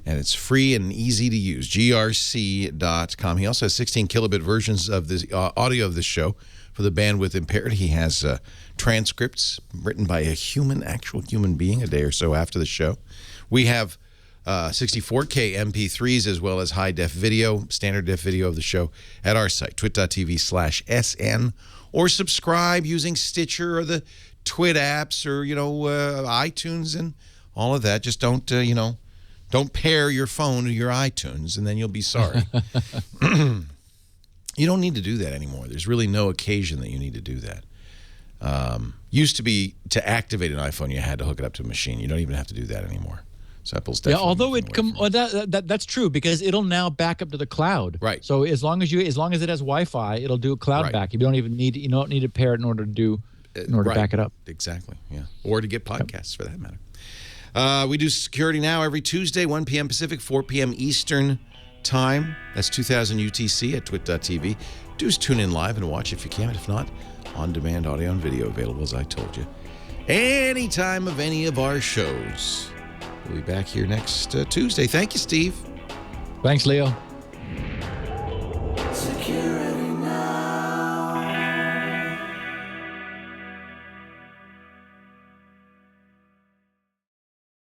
And it's free and easy to use, grc.com. He also has 16 kilobit versions of the audio of this show for the bandwidth impaired. He has transcripts written by a actual human being a day or so after the show. We have 64K MP3s as well as high-def video, standard def video of the show at our site, twit.tv/SN, or subscribe using Stitcher or the Twit apps or, iTunes and all of that. Just don't Don't pair your phone to your iTunes, and then you'll be sorry. You don't need to do that anymore. There's really no occasion that you need to do that. Used to be to activate an iPhone, you had to hook it up to a machine. You don't even have to do that anymore. So Apple's definitely although that's true because it'll now back up to the cloud. Right. So as long as it has Wi-Fi, it'll do a cloud back. You don't need to pair it in order to back it up. Exactly. Yeah. Or to get podcasts for that matter. We do Security Now every Tuesday, 1 p.m. Pacific, 4 p.m. Eastern time. That's 2000 UTC at twit.tv. Do tune in live and watch if you can. If not, on-demand audio and video available, as I told you. Anytime of any of our shows. We'll be back here next Tuesday. Thank you, Steve. Thanks, Leo.